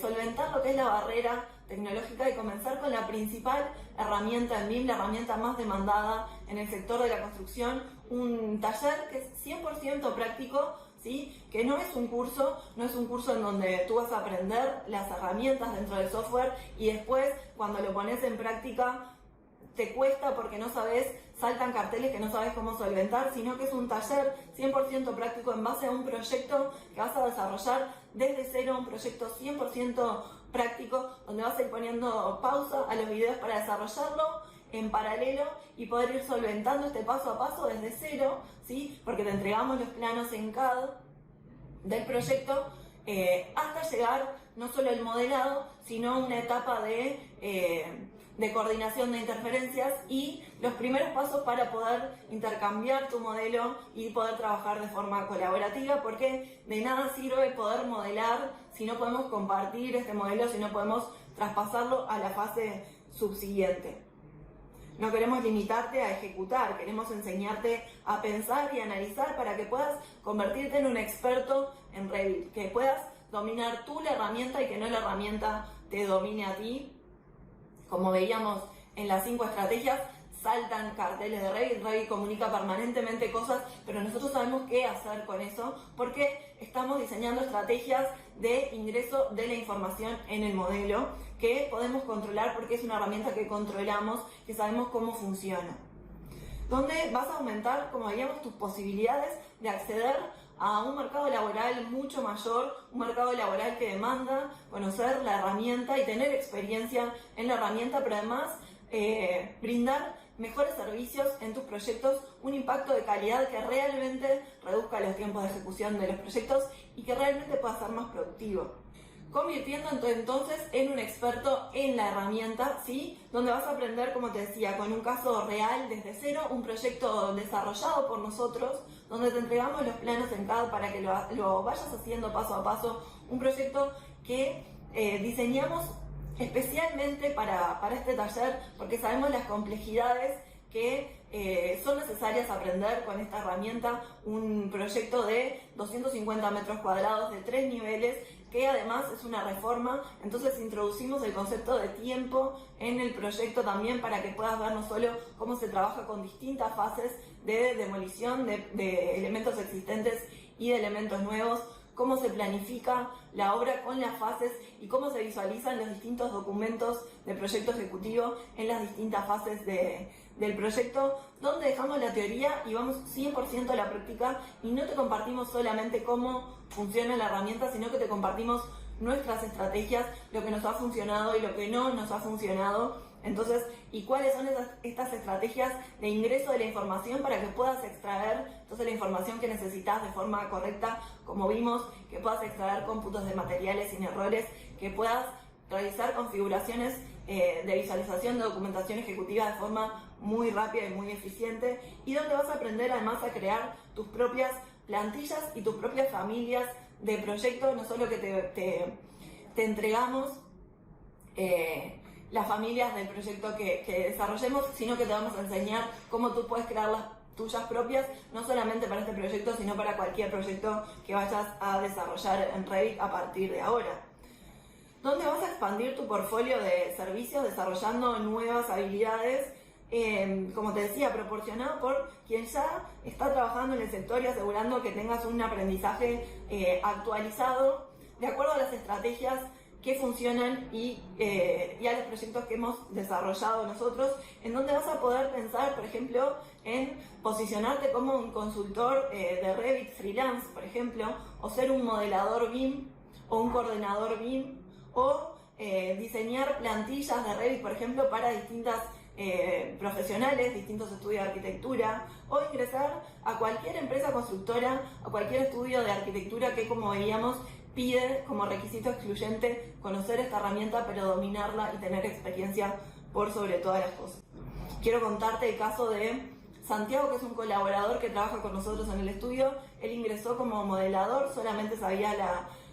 Speaker 1: solventar lo que es la barrera tecnológica y comenzar con la principal herramienta en BIM, la herramienta más demandada en el sector de la construcción, un taller que es 100% práctico, ¿sí? Que no es un curso en donde tú vas a aprender las herramientas dentro del software y después cuando lo pones en práctica te cuesta porque no sabes, saltan carteles que no sabes cómo solventar, sino que es un taller 100% práctico en base a un proyecto que vas a desarrollar desde cero, un proyecto 100% práctico, donde vas a ir poniendo pausa a los videos para desarrollarlo en paralelo y poder ir solventando este paso a paso desde cero, ¿sí? Porque te entregamos los planos en CAD del proyecto hasta llegar no solo al modelado, sino una etapa de coordinación de interferencias y los primeros pasos para poder intercambiar tu modelo y poder trabajar de forma colaborativa, porque de nada sirve poder modelar si no podemos compartir este modelo, si no podemos traspasarlo a la fase subsiguiente. No queremos limitarte a ejecutar, queremos enseñarte a pensar y analizar para que puedas convertirte en un experto en Revit, que puedas dominar tú la herramienta y que no la herramienta te domine a ti. Como veíamos en las 5 estrategias, saltan carteles de Revit, Revit comunica permanentemente cosas, pero nosotros sabemos qué hacer con eso porque estamos diseñando estrategias de ingreso de la información en el modelo que podemos controlar porque es una herramienta que controlamos, que sabemos cómo funciona. Donde vas a aumentar, como veíamos, tus posibilidades de acceder a un mercado laboral mucho mayor, un mercado laboral que demanda conocer la herramienta y tener experiencia en la herramienta, pero además brindar mejores servicios en tus proyectos, un impacto de calidad que realmente reduzca los tiempos de ejecución de los proyectos y que realmente pueda ser más productivo. Convirtiéndote entonces en un experto en la herramienta, ¿sí? Donde vas a aprender, como te decía, con un caso real desde cero, un proyecto desarrollado por nosotros, donde te entregamos los planos en CAD para que lo vayas haciendo paso a paso, un proyecto que diseñamos especialmente para este taller porque sabemos las complejidades que son necesarias aprender con esta herramienta, un proyecto de 250 metros cuadrados de 3 niveles que además es una reforma, entonces introducimos el concepto de tiempo en el proyecto también para que puedas ver no solo cómo se trabaja con distintas fases de demolición de elementos existentes y de elementos nuevos, cómo se planifica la obra con las fases y cómo se visualizan los distintos documentos de proyecto ejecutivo en las distintas fases del proyecto, donde dejamos la teoría y vamos 100% a la práctica y no te compartimos solamente cómo funciona la herramienta, sino que te compartimos nuestras estrategias, lo que nos ha funcionado y lo que no nos ha funcionado. Entonces, ¿y cuáles son estas estrategias de ingreso de la información para que puedas extraer entonces la información que necesitas de forma correcta, como vimos, que puedas extraer cómputos de materiales sin errores, que puedas realizar configuraciones de visualización de documentación ejecutiva de forma muy rápida y muy eficiente, y donde vas a aprender además a crear tus propias plantillas y tus propias familias de proyectos, no solo que te entregamos las familias del proyecto que desarrollemos, sino que te vamos a enseñar cómo tú puedes crear las tuyas propias, no solamente para este proyecto, sino para cualquier proyecto que vayas a desarrollar en Revit a partir de ahora. Donde vas a expandir tu portfolio de servicios desarrollando nuevas habilidades, como te decía, proporcionado por quien ya está trabajando en el sector y asegurando que tengas un aprendizaje actualizado de acuerdo a las estrategias que funcionan y a los proyectos que hemos desarrollado nosotros, en donde vas a poder pensar, por ejemplo, en posicionarte como un consultor de Revit freelance, por ejemplo, o ser un modelador BIM o un coordinador BIM, o diseñar plantillas de Revit, por ejemplo, para distintas profesionales, distintos estudios de arquitectura, o ingresar a cualquier empresa constructora, a cualquier estudio de arquitectura que, como veíamos, pide como requisito excluyente conocer esta herramienta, pero dominarla y tener experiencia por sobre todas las cosas. Quiero contarte el caso de Santiago, que es un colaborador que trabaja con nosotros en el estudio. Él ingresó como modelador, solamente sabía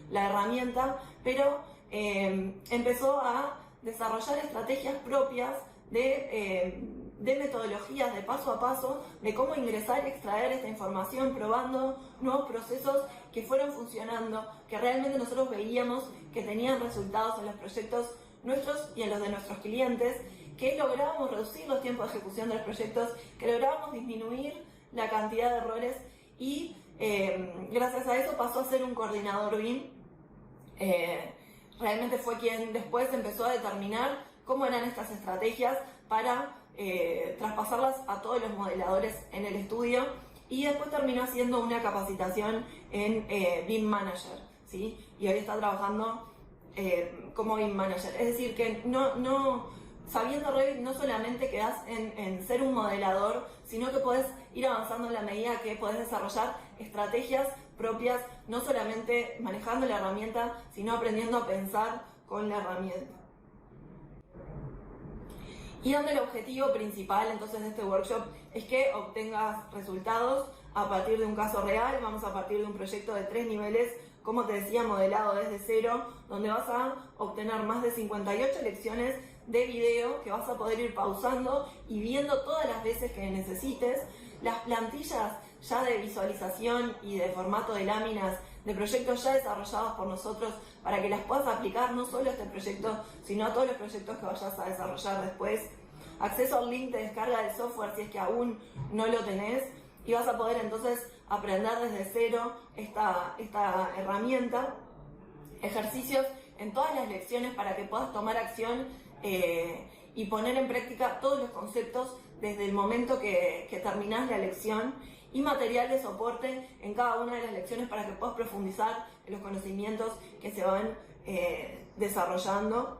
Speaker 1: la herramienta, pero empezó a desarrollar estrategias propias de metodologías de paso a paso, de cómo ingresar y extraer esta información, probando nuevos procesos que fueron funcionando, que realmente nosotros veíamos que tenían resultados en los proyectos nuestros y en los de nuestros clientes, que lográbamos reducir los tiempos de ejecución de los proyectos, que lográbamos disminuir la cantidad de errores y gracias a eso pasó a ser un coordinador BIM. Realmente fue quien después empezó a determinar cómo eran estas estrategias para traspasarlas a todos los modeladores en el estudio, y después terminó haciendo una capacitación en BIM Manager, ¿sí? Y hoy está trabajando como BIM Manager. Es decir, que sabiendo Revit no solamente quedás en ser un modelador, sino que podés ir avanzando en la medida que podés desarrollar estrategias propias, no solamente manejando la herramienta, sino aprendiendo a pensar con la herramienta. Y donde el objetivo principal entonces de este workshop es que obtengas resultados a partir de un caso real. Vamos a partir de un proyecto de 3 niveles, como te decía, modelado desde cero, donde vas a obtener más de 58 lecciones de video que vas a poder ir pausando y viendo todas las veces que necesites. Las plantillas ya de visualización y de formato de láminas de proyectos ya desarrollados por nosotros para que las puedas aplicar no solo a este proyecto, sino a todos los proyectos que vayas a desarrollar después. Acceso al link de descarga del software si es que aún no lo tenés, y vas a poder entonces aprender desde cero esta herramienta. Ejercicios en todas las lecciones para que puedas tomar acción y poner en práctica todos los conceptos desde el momento que terminás la lección, y material de soporte en cada una de las lecciones para que puedas profundizar en los conocimientos que se van desarrollando,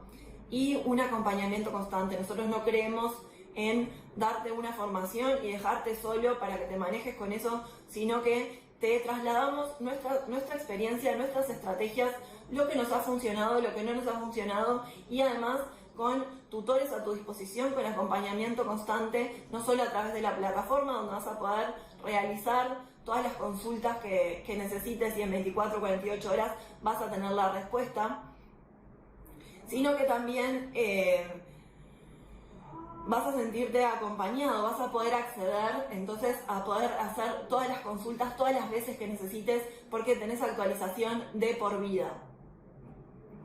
Speaker 1: y un acompañamiento constante. Nosotros no creemos en darte una formación y dejarte solo para que te manejes con eso, sino que te trasladamos nuestra experiencia, nuestras estrategias, lo que nos ha funcionado, lo que no nos ha funcionado, y además con tutores a tu disposición, con acompañamiento constante, no solo a través de la plataforma, donde vas a poder realizar todas las consultas que necesites y en 24 o 48 horas vas a tener la respuesta, sino que también vas a sentirte acompañado, vas a poder acceder entonces a poder hacer todas las consultas todas las veces que necesites, porque tenés actualización de por vida.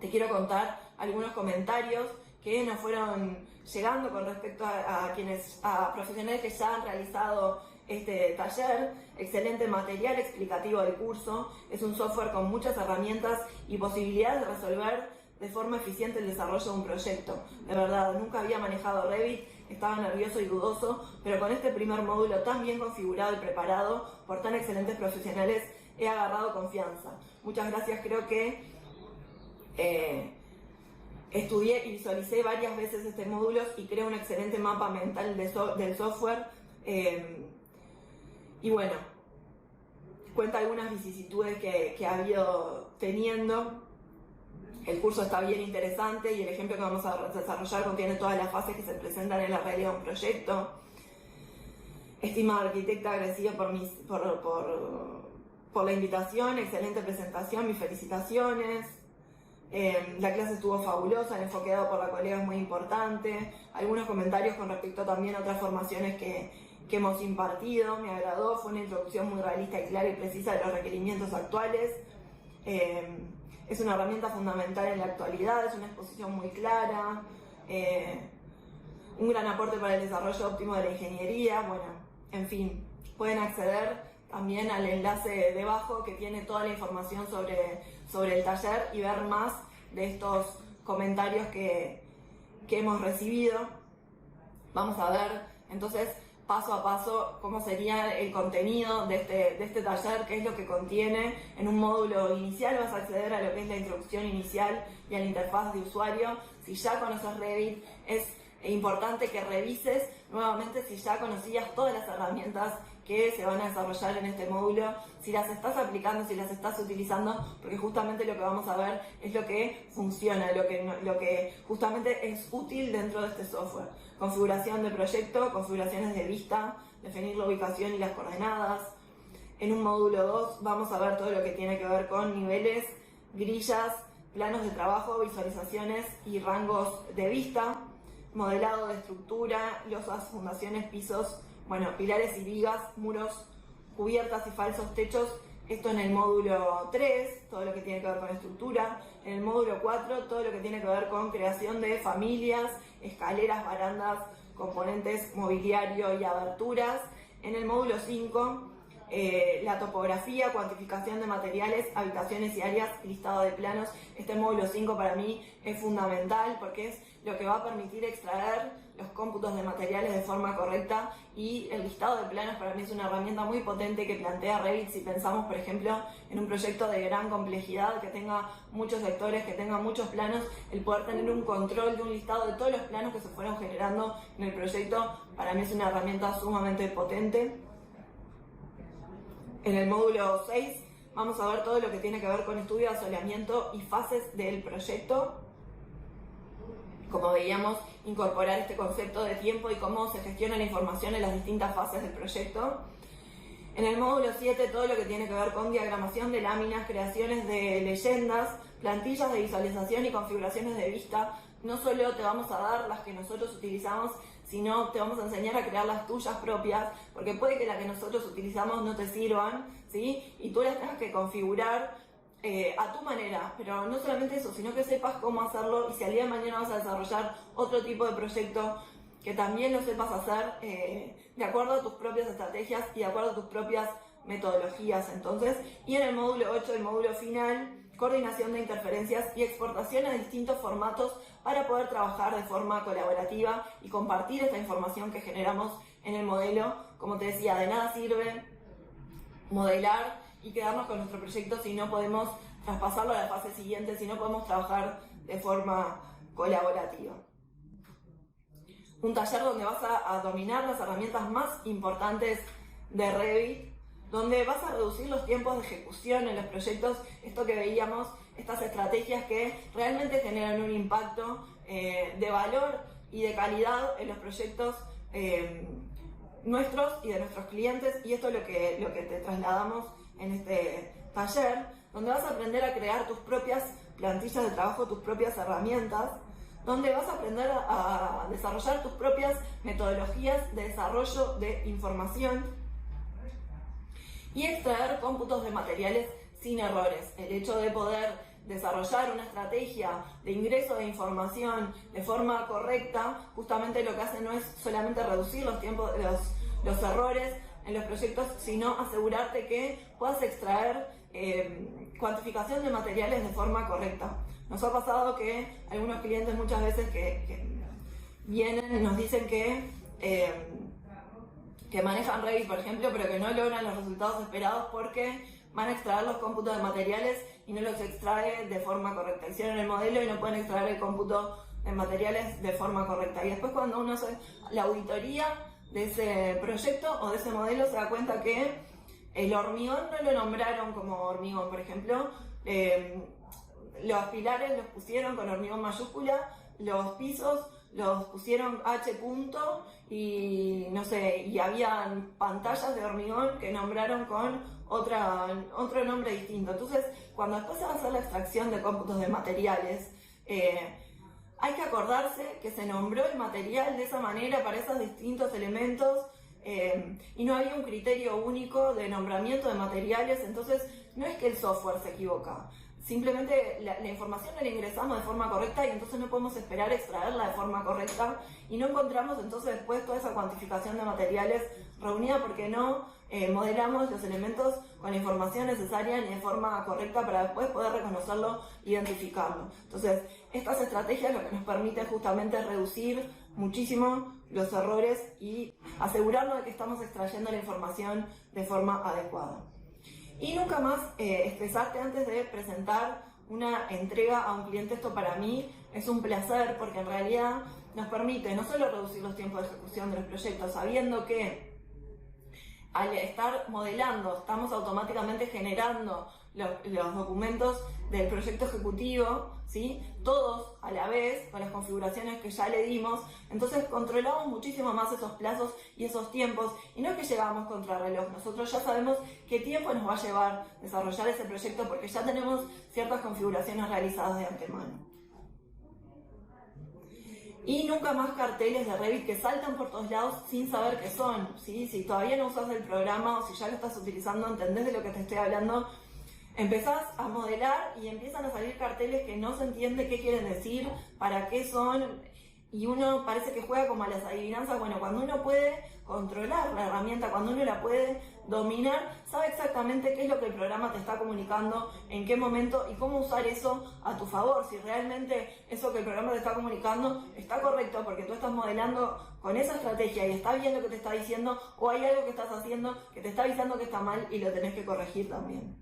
Speaker 1: Te quiero contar algunos comentarios que nos fueron llegando con respecto a profesionales que ya han realizado este taller. Excelente material explicativo del curso, es un software con muchas herramientas y posibilidades de resolver de forma eficiente el desarrollo de un proyecto. De verdad, nunca había manejado Revit, estaba nervioso y dudoso, pero con este primer módulo tan bien configurado y preparado por tan excelentes profesionales, he agarrado confianza. Muchas gracias. Creo que estudié y visualicé varias veces este módulo y creo un excelente mapa mental del software. Y bueno, cuenta algunas vicisitudes que ha habido teniendo. El curso está bien interesante y el ejemplo que vamos a desarrollar contiene todas las fases que se presentan en la realidad de un proyecto. Estimada arquitecta, agradecida por la invitación, excelente presentación, mis felicitaciones. La clase estuvo fabulosa, el enfoque dado por la colega es muy importante. Algunos comentarios con respecto también a otras formaciones que hemos impartido, me agradó, fue una introducción muy realista y clara y precisa de los requerimientos actuales. Es una herramienta fundamental en la actualidad, es una exposición muy clara, un gran aporte para el desarrollo óptimo de la ingeniería. Bueno, en fin, pueden acceder también al enlace debajo que tiene toda la información sobre sobre el taller y ver más de estos comentarios que hemos recibido. Vamos a ver entonces paso a paso cómo sería el contenido de este taller, qué es lo que contiene. En un módulo inicial vas a acceder a lo que es la introducción inicial y a la interfaz de usuario. Si ya conoces Revit, es importante que revises nuevamente si ya conocías todas las herramientas que se van a desarrollar en este módulo, si las estás aplicando, si las estás utilizando, porque justamente lo que vamos a ver es lo que funciona, lo que justamente es útil dentro de este software. Configuración de proyecto, configuraciones de vista, definir la ubicación y las coordenadas. En un módulo 2 vamos a ver todo lo que tiene que ver con niveles, grillas, planos de trabajo, visualizaciones y rangos de vista, modelado de estructura, losas, fundaciones, pisos, pilares y vigas, muros, cubiertas y falsos techos. Esto en el módulo 3, todo lo que tiene que ver con estructura. En el módulo 4, todo lo que tiene que ver con creación de familias, escaleras, barandas, componentes, mobiliario y aberturas. En el módulo 5, la topografía, cuantificación de materiales, habitaciones y áreas, listado de planos. Este módulo 5 para mí es fundamental porque es lo que va a permitir extraer los cómputos de materiales de forma correcta, y el listado de planos para mí es una herramienta muy potente que plantea Revit si pensamos, por ejemplo, en un proyecto de gran complejidad, que tenga muchos sectores, que tenga muchos planos. El poder tener un control de un listado de todos los planos que se fueron generando en el proyecto, para mí es una herramienta sumamente potente. En el módulo 6 vamos a ver todo lo que tiene que ver con estudio de asoleamiento y fases del proyecto. Como veíamos, incorporar este concepto de tiempo y cómo se gestiona la información en las distintas fases del proyecto. En el módulo 7, todo lo que tiene que ver con diagramación de láminas, creaciones de leyendas, plantillas de visualización y configuraciones de vista. No solo te vamos a dar las que nosotros utilizamos, sino te vamos a enseñar a crear las tuyas propias, porque puede que las que nosotros utilizamos no te sirvan, ¿sí? Y tú las tengas que configurar a tu manera, pero no solamente eso, sino que sepas cómo hacerlo, y si al día de mañana vas a desarrollar otro tipo de proyecto, que también lo sepas hacer de acuerdo a tus propias estrategias y de acuerdo a tus propias metodologías. Entonces, y en el módulo 8, el módulo final, coordinación de interferencias y exportación a distintos formatos para poder trabajar de forma colaborativa y compartir esta información que generamos en el modelo. Como te decía, de nada sirve modelar y quedarnos con nuestro proyecto si no podemos traspasarlo a la fase siguiente, si no podemos trabajar de forma colaborativa. Un taller donde vas a dominar las herramientas más importantes de Revit, donde vas a reducir los tiempos de ejecución en los proyectos, esto que veíamos, estas estrategias que realmente generan un impacto de valor y de calidad en los proyectos nuestros y de nuestros clientes, y esto es lo que te trasladamos en este taller, donde vas a aprender a crear tus propias plantillas de trabajo, tus propias herramientas, donde vas a aprender a desarrollar tus propias metodologías de desarrollo de información y extraer cómputos de materiales sin errores. El hecho de poder desarrollar una estrategia de ingreso de información de forma correcta, justamente lo que hace no es solamente reducir los tiempos, los errores en los proyectos, sino asegurarte que puedas extraer cuantificación de materiales de forma correcta. Nos ha pasado que algunos clientes muchas veces que vienen nos dicen que manejan Revit, por ejemplo, pero que no logran los resultados esperados porque van a extraer los cómputos de materiales y no los extrae de forma correcta. Hicieron el modelo y no pueden extraer el cómputo de materiales de forma correcta. Y después, cuando uno hace la auditoría de ese proyecto o de ese modelo, se da cuenta que el hormigón no lo nombraron como hormigón, por ejemplo. Los pilares los pusieron con hormigón mayúscula, los pisos los pusieron H punto y no sé, y habían pantallas de hormigón que nombraron con otro nombre distinto. Entonces, cuando después se va a hacer la extracción de cómputos de materiales, hay que acordarse que se nombró el material de esa manera para esos distintos elementos, y no había un criterio único de nombramiento de materiales. Entonces, no es que el software se equivoca, simplemente la información la ingresamos de forma correcta y entonces no podemos esperar extraerla de forma correcta y no encontramos entonces después toda esa cuantificación de materiales reunida porque no modelamos los elementos con la información necesaria y de forma correcta para después poder reconocerlo e identificarlo. Entonces, estas estrategias lo que nos permiten justamente es reducir muchísimo los errores y asegurarnos de que estamos extrayendo la información de forma adecuada. Y nunca más estresarte antes de presentar una entrega a un cliente. Esto para mí es un placer porque en realidad nos permite no solo reducir los tiempos de ejecución de los proyectos, sabiendo que al estar modelando estamos automáticamente generando los documentos del proyecto ejecutivo, ¿sí? Todos a la vez, con las configuraciones que ya le dimos. Entonces controlamos muchísimo más esos plazos y esos tiempos, y no es que llegamos contra reloj, nosotros ya sabemos qué tiempo nos va a llevar desarrollar ese proyecto porque ya tenemos ciertas configuraciones realizadas de antemano. Y nunca más carteles de Revit que saltan por todos lados sin saber qué son, ¿sí? Si todavía no usas el programa o si ya lo estás utilizando, entendés de lo que te estoy hablando, empezás a modelar y empiezan a salir carteles que no se entiende qué quieren decir, para qué son, y uno parece que juega como a las adivinanzas. Bueno, cuando uno puede controlar la herramienta, cuando uno la puede dominar, sabe exactamente qué es lo que el programa te está comunicando, en qué momento y cómo usar eso a tu favor. Si realmente eso que el programa te está comunicando está correcto porque tú estás modelando con esa estrategia y está bien lo que te está diciendo, o hay algo que estás haciendo que te está avisando que está mal y lo tenés que corregir también.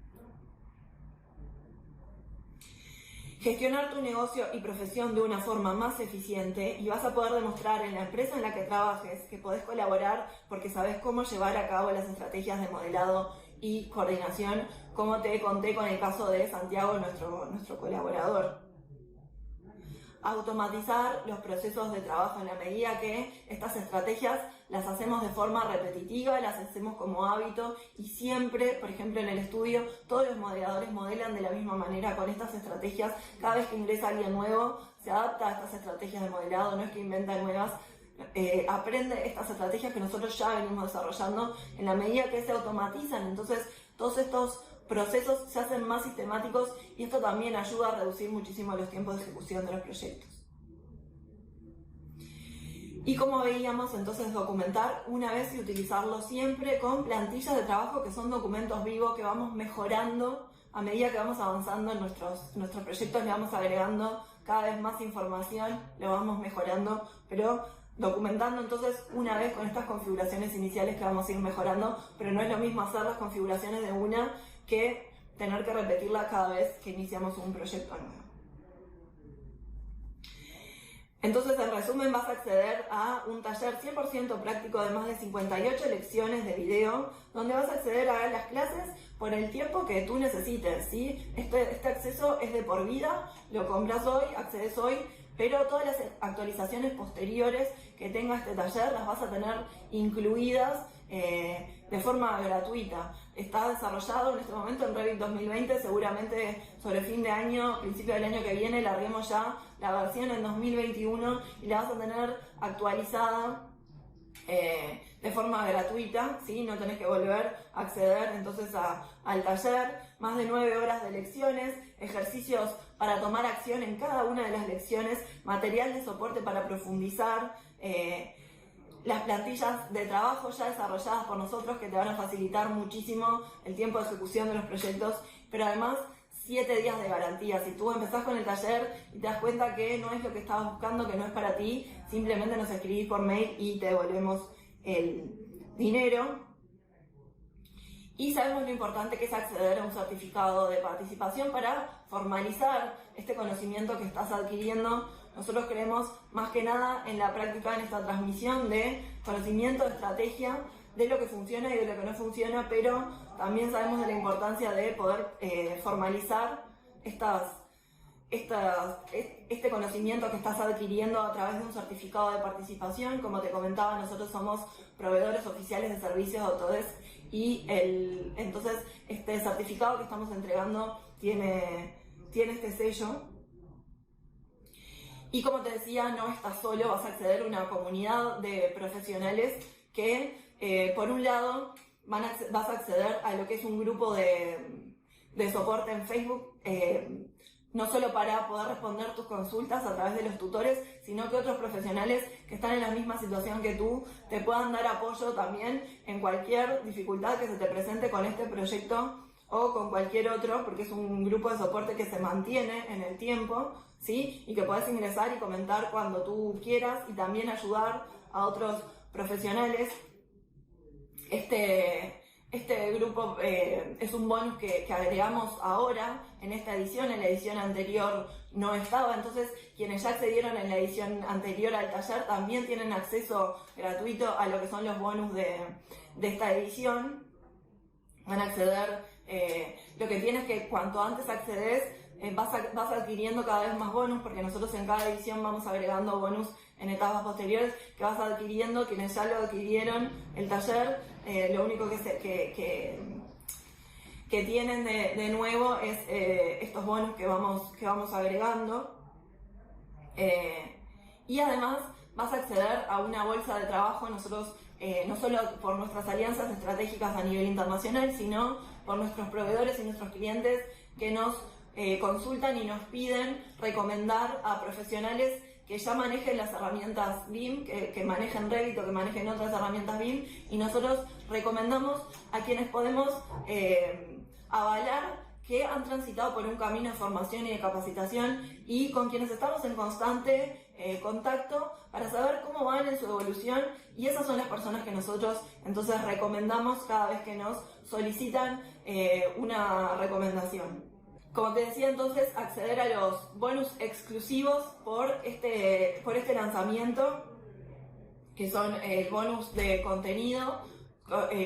Speaker 1: Gestionar tu negocio y profesión de una forma más eficiente, y vas a poder demostrar en la empresa en la que trabajes que podés colaborar porque sabes cómo llevar a cabo las estrategias de modelado y coordinación, como te conté con el caso de Santiago, nuestro colaborador. Automatizar los procesos de trabajo en la medida que estas estrategias las hacemos de forma repetitiva, las hacemos como hábito, y siempre, por ejemplo en el estudio, todos los modeladores modelan de la misma manera con estas estrategias. Cada vez que ingresa alguien nuevo se adapta a estas estrategias de modelado, no es que inventa nuevas, aprende estas estrategias que nosotros ya venimos desarrollando. En la medida que se automatizan, entonces todos estos procesos se hacen más sistemáticos, y esto también ayuda a reducir muchísimo los tiempos de ejecución de los proyectos. Y como veíamos, entonces documentar una vez y utilizarlo siempre con plantillas de trabajo que son documentos vivos que vamos mejorando a medida que vamos avanzando en nuestros proyectos. Le vamos agregando cada vez más información, lo vamos mejorando, pero documentando entonces una vez con estas configuraciones iniciales que vamos a ir mejorando. Pero no es lo mismo hacer las configuraciones de una que tener que repetirla cada vez que iniciamos un proyecto nuevo. Entonces, en resumen, vas a acceder a un taller 100% práctico de más de 58 lecciones de video, donde vas a acceder a las clases por el tiempo que tú necesites, ¿sí? Este acceso es de por vida, lo compras hoy, accedes hoy, pero todas las actualizaciones posteriores que tenga este taller las vas a tener incluidas de forma gratuita. Está desarrollado en este momento en Revit 2020, seguramente sobre fin de año, principio del año que viene, larguemos ya la versión en 2021 y la vas a tener actualizada de forma gratuita, ¿sí? No tenés que volver a acceder entonces al taller. Más de 9 horas de lecciones, ejercicios para tomar acción en cada una de las lecciones, material de soporte para profundizar, las plantillas de trabajo ya desarrolladas por nosotros que te van a facilitar muchísimo el tiempo de ejecución de los proyectos, pero además 7 días de garantía. Si tú empezás con el taller y te das cuenta que no es lo que estabas buscando, que no es para ti, simplemente nos escribís por mail y te devolvemos el dinero. Y sabemos lo importante que es acceder a un certificado de participación para formalizar este conocimiento que estás adquiriendo. Nosotros creemos más que nada en la práctica, en esta transmisión de conocimiento, de estrategia, de lo que funciona y de lo que no funciona, pero también sabemos de la importancia de poder formalizar este conocimiento que estás adquiriendo a través de un certificado de participación. Como te comentaba, nosotros somos proveedores oficiales de servicios de Autodesk, y entonces este certificado que estamos entregando tiene este sello. Y como te decía, no estás solo, vas a acceder a una comunidad de profesionales que, por un lado, vas a acceder a lo que es un grupo de soporte en Facebook, no solo para poder responder tus consultas a través de los tutores, sino que otros profesionales que están en la misma situación que tú te puedan dar apoyo también en cualquier dificultad que se te presente con este proyecto o con cualquier otro, porque es un grupo de soporte que se mantiene en el tiempo, ¿sí? Y que podés ingresar y comentar cuando tú quieras y también ayudar a otros profesionales. Este grupo es un bonus que agregamos ahora en esta edición. En la edición anterior no estaba, entonces quienes ya accedieron en la edición anterior al taller también tienen acceso gratuito a lo que son los bonus de esta edición. Van a acceder, lo que tienes que cuanto antes accedes, vas adquiriendo cada vez más bonus, porque nosotros en cada edición vamos agregando bonus en etapas posteriores que vas adquiriendo. Quienes ya lo adquirieron el taller, lo único que tienen de nuevo es estos bonus que vamos agregando, y además vas a acceder a una bolsa de trabajo. Nosotros no solo por nuestras alianzas estratégicas a nivel internacional, sino por nuestros proveedores y nuestros clientes que nos consultan y nos piden recomendar a profesionales que ya manejen las herramientas BIM, que manejen Revit o que manejen otras herramientas BIM, y nosotros recomendamos a quienes podemos avalar que han transitado por un camino de formación y de capacitación y con quienes estamos en constante contacto para saber cómo van en su evolución, y esas son las personas que nosotros entonces recomendamos cada vez que nos solicitan una recomendación. Como te decía, entonces, acceder a los bonus exclusivos por este lanzamiento, que son el bonus de contenido.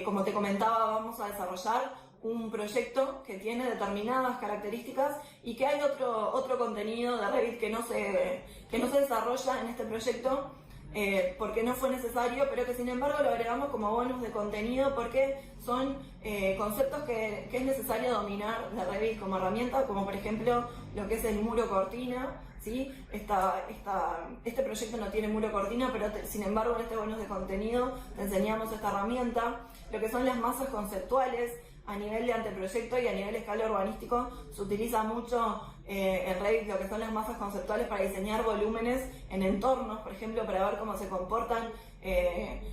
Speaker 1: Como te comentaba, vamos a desarrollar un proyecto que tiene determinadas características y que hay otro contenido de Revit que no se desarrolla en este proyecto porque no fue necesario, pero que sin embargo lo agregamos como bonus de contenido porque son conceptos que es necesario dominar de Revit como herramienta, como por ejemplo lo que es el muro cortina, ¿sí? Este proyecto no tiene muro cortina, pero sin embargo en este bonus de contenido te enseñamos esta herramienta. Lo que son las masas conceptuales a nivel de anteproyecto y a nivel de escala urbanístico, se utiliza mucho en Revit lo que son las masas conceptuales para diseñar volúmenes en entornos, por ejemplo, para ver cómo se comportan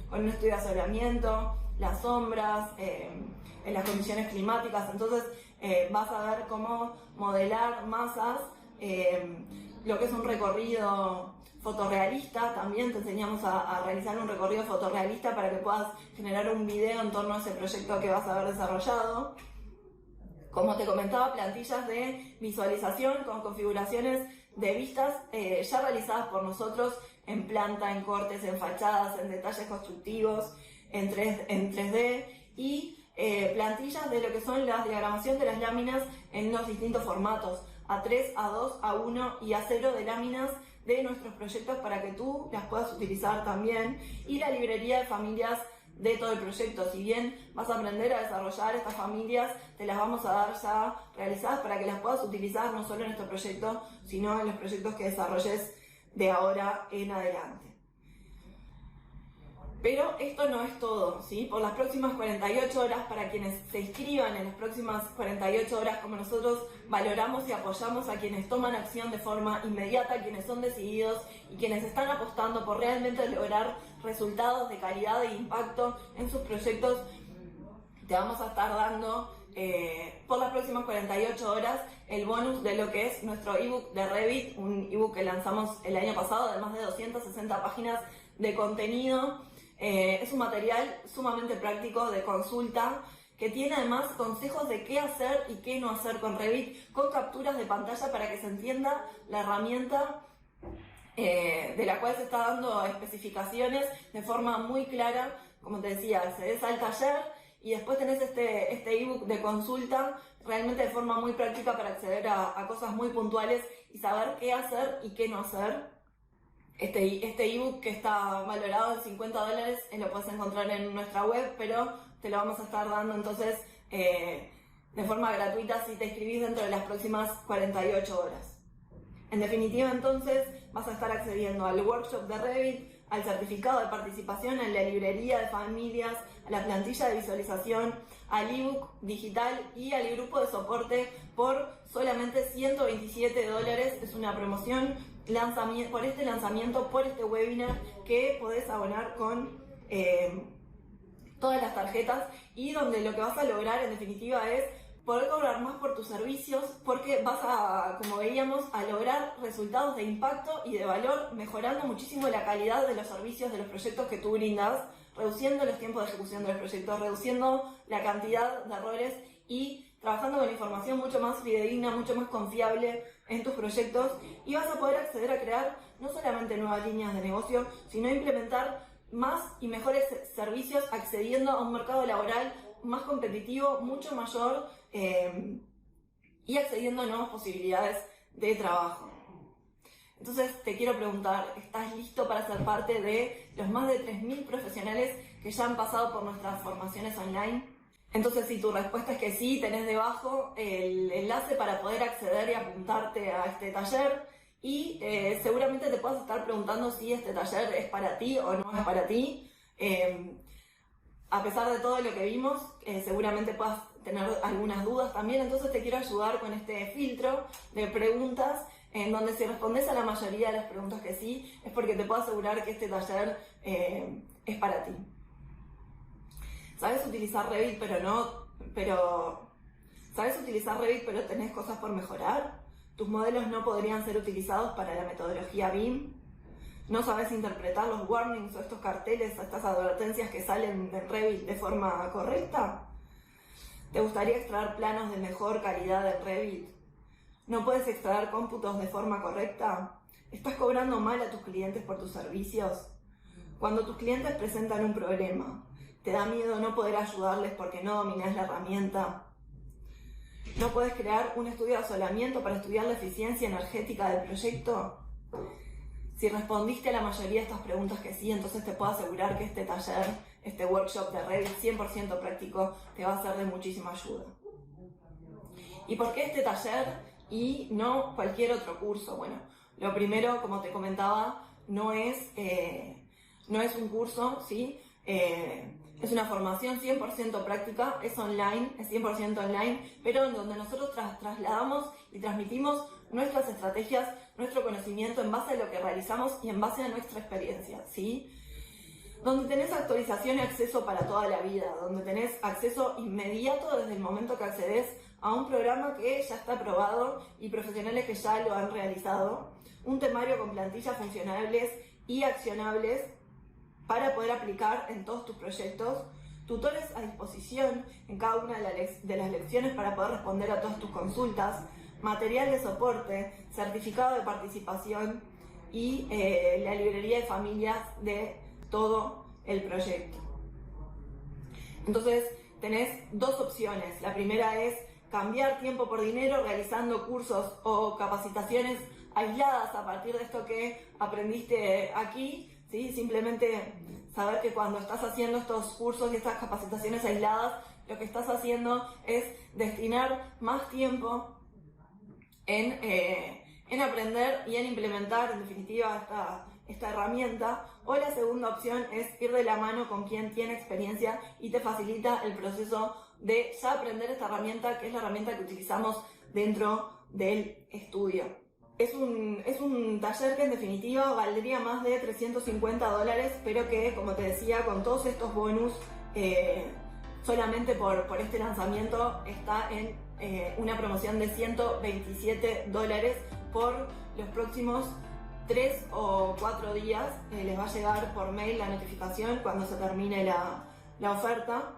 Speaker 1: con un estudio de asoleamiento, las sombras, en las condiciones climáticas. Entonces vas a ver cómo modelar masas, lo que es un recorrido fotorrealista. También te enseñamos a realizar un recorrido fotorrealista para que puedas generar un video en torno a ese proyecto que vas a haber desarrollado. Como te comentaba, plantillas de visualización con configuraciones de vistas ya realizadas por nosotros en planta, en cortes, en fachadas, en detalles constructivos, en 3D, y plantillas de lo que son la diagramación de las láminas en los distintos formatos, A3, A2, A1 y A0 de láminas de nuestros proyectos para que tú las puedas utilizar también, y la librería de familias de todo el proyecto. Si bien vas a aprender a desarrollar estas familias, te las vamos a dar ya realizadas para que las puedas utilizar no solo en este proyecto, sino en los proyectos que desarrolles de ahora en adelante. Pero esto no es todo, ¿sí? Por las próximas 48 horas, para quienes se inscriban en las próximas 48 horas, como nosotros valoramos y apoyamos a quienes toman acción de forma inmediata, quienes son decididos y quienes están apostando por realmente lograr resultados de calidad e impacto en sus proyectos, te vamos a estar dando por las próximas 48 horas el bonus de lo que es nuestro ebook de Revit, un ebook que lanzamos el año pasado de más de 260 páginas de contenido. Es un material sumamente práctico de consulta que tiene además consejos de qué hacer y qué no hacer con Revit, con capturas de pantalla para que se entienda la herramienta de la cual se está dando especificaciones de forma muy clara. Como te decía, accedes al taller y después tenés este ebook de consulta realmente de forma muy práctica para acceder a cosas muy puntuales y saber qué hacer y qué no hacer. Este ebook, que está valorado en $50, lo puedes encontrar en nuestra web, pero te lo vamos a estar dando entonces de forma gratuita si te inscribís dentro de las próximas 48 horas. En definitiva, entonces, vas a estar accediendo al workshop de Revit, al certificado de participación en la librería de familias, a la plantilla de visualización, al ebook digital y al grupo de soporte por solamente $127. Es una promoción por este lanzamiento, por este webinar que podés abonar con todas las tarjetas y donde lo que vas a lograr en definitiva es poder cobrar más por tus servicios porque vas a, como veíamos, a lograr resultados de impacto y de valor, mejorando muchísimo la calidad de los servicios, de los proyectos que tú brindas, reduciendo los tiempos de ejecución de los proyectos, reduciendo la cantidad de errores y trabajando con información mucho más fidedigna, mucho más confiable en tus proyectos, y vas a poder acceder a crear no solamente nuevas líneas de negocio, sino implementar más y mejores servicios accediendo a un mercado laboral más competitivo, mucho mayor, y accediendo a nuevas posibilidades de trabajo. Entonces te quiero preguntar, ¿estás listo para ser parte de los más de 3.000 profesionales que ya han pasado por nuestras formaciones online? Entonces, si tu respuesta es que sí, tenés debajo el enlace para poder acceder y apuntarte a este taller, y seguramente te puedas estar preguntando si este taller es para ti o no es para ti. A pesar de todo lo que vimos, seguramente puedas tener algunas dudas también, entonces te quiero ayudar con este filtro de preguntas, en donde si respondes a la mayoría de las preguntas que sí, es porque te puedo asegurar que este taller es para ti. ¿Sabes utilizar Revit ¿Sabes utilizar Revit pero tenés cosas por mejorar? ¿Tus modelos no podrían ser utilizados para la metodología BIM? ¿No sabes interpretar los warnings o estos carteles, estas advertencias que salen de Revit de forma correcta? ¿Te gustaría extraer planos de mejor calidad de Revit? ¿No puedes extraer cómputos de forma correcta? ¿Estás cobrando mal a tus clientes por tus servicios? Cuando tus clientes presentan un problema, ¿te da miedo no poder ayudarles porque no dominas la herramienta? ¿No puedes crear un estudio de asolamiento para estudiar la eficiencia energética del proyecto? Si respondiste a la mayoría de estas preguntas que sí, entonces te puedo asegurar que este taller, este workshop de Revit 100% práctico, te va a ser de muchísima ayuda. ¿Y por qué este taller y no cualquier otro curso? Bueno, lo primero, como te comentaba, no es un curso, ¿sí? Es una formación 100% práctica, es online, es 100% online, pero en donde nosotros trasladamos y transmitimos nuestras estrategias, nuestro conocimiento en base a lo que realizamos y en base a nuestra experiencia, ¿sí? Donde tenés actualización y acceso para toda la vida, donde tenés acceso inmediato desde el momento que accedes a un programa que ya está aprobado y profesionales que ya lo han realizado, un temario con plantillas funcionables y accionables para poder aplicar en todos tus proyectos, tutores a disposición en cada una de las lecciones para poder responder a todas tus consultas, material de soporte, certificado de participación y la librería de familias de todo el proyecto. Entonces tenés dos opciones. La primera es cambiar tiempo por dinero realizando cursos o capacitaciones aisladas a partir de esto que aprendiste aquí, ¿sí? Simplemente saber que cuando estás haciendo estos cursos y estas capacitaciones aisladas, lo que estás haciendo es destinar más tiempo en aprender y en implementar, en definitiva, esta herramienta. O la segunda opción es ir de la mano con quien tiene experiencia y te facilita el proceso de ya aprender esta herramienta, que es la herramienta que utilizamos dentro del estudio. Es un taller que en definitiva valdría más de $350, pero que, como te decía, con todos estos bonus, solamente por este lanzamiento está en una promoción de $127 por los próximos 3 o 4 días. Les va a llegar por mail la notificación cuando se termine la oferta,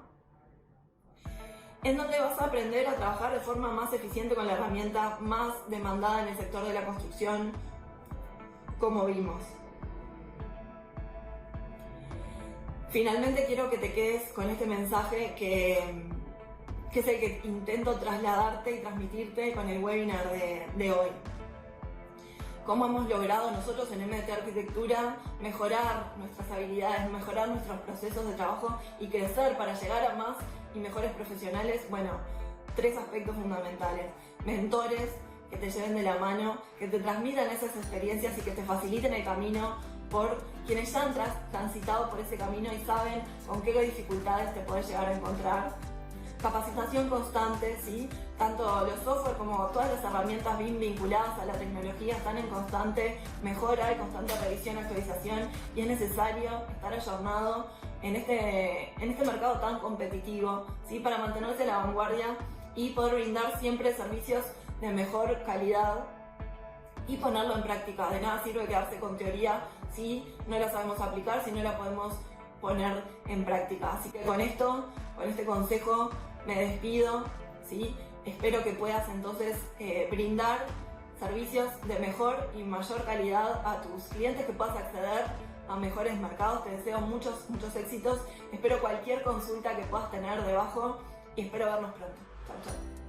Speaker 1: en donde vas a aprender a trabajar de forma más eficiente con la herramienta más demandada en el sector de la construcción, como vimos. Finalmente quiero que te quedes con este mensaje que es el que intento trasladarte y transmitirte con el webinar de hoy. Cómo hemos logrado nosotros en MDT Arquitectura mejorar nuestras habilidades, mejorar nuestros procesos de trabajo y crecer para llegar a más y mejores profesionales. Bueno, 3 aspectos fundamentales: mentores que te lleven de la mano, que te transmitan esas experiencias y que te faciliten el camino por quienes ya han transitado por ese camino y saben con qué dificultades te podés llegar a encontrar. Capacitación constante, ¿sí? Tanto los software como todas las herramientas bien vinculadas a la tecnología están en constante mejora y constante revisión, actualización, y es necesario estar ayornado en este mercado tan competitivo, ¿sí? Para mantenerse a la vanguardia y poder brindar siempre servicios de mejor calidad y ponerlo en práctica. De nada sirve quedarse con teoría si no la sabemos aplicar, si no la podemos poner en práctica. Así que con este consejo me despido, ¿sí? Espero que puedas entonces brindar servicios de mejor y mayor calidad a tus clientes, que puedas acceder a mejores mercados. Te deseo muchos éxitos. Espero cualquier consulta que puedas tener debajo y espero vernos pronto. Chau, chau.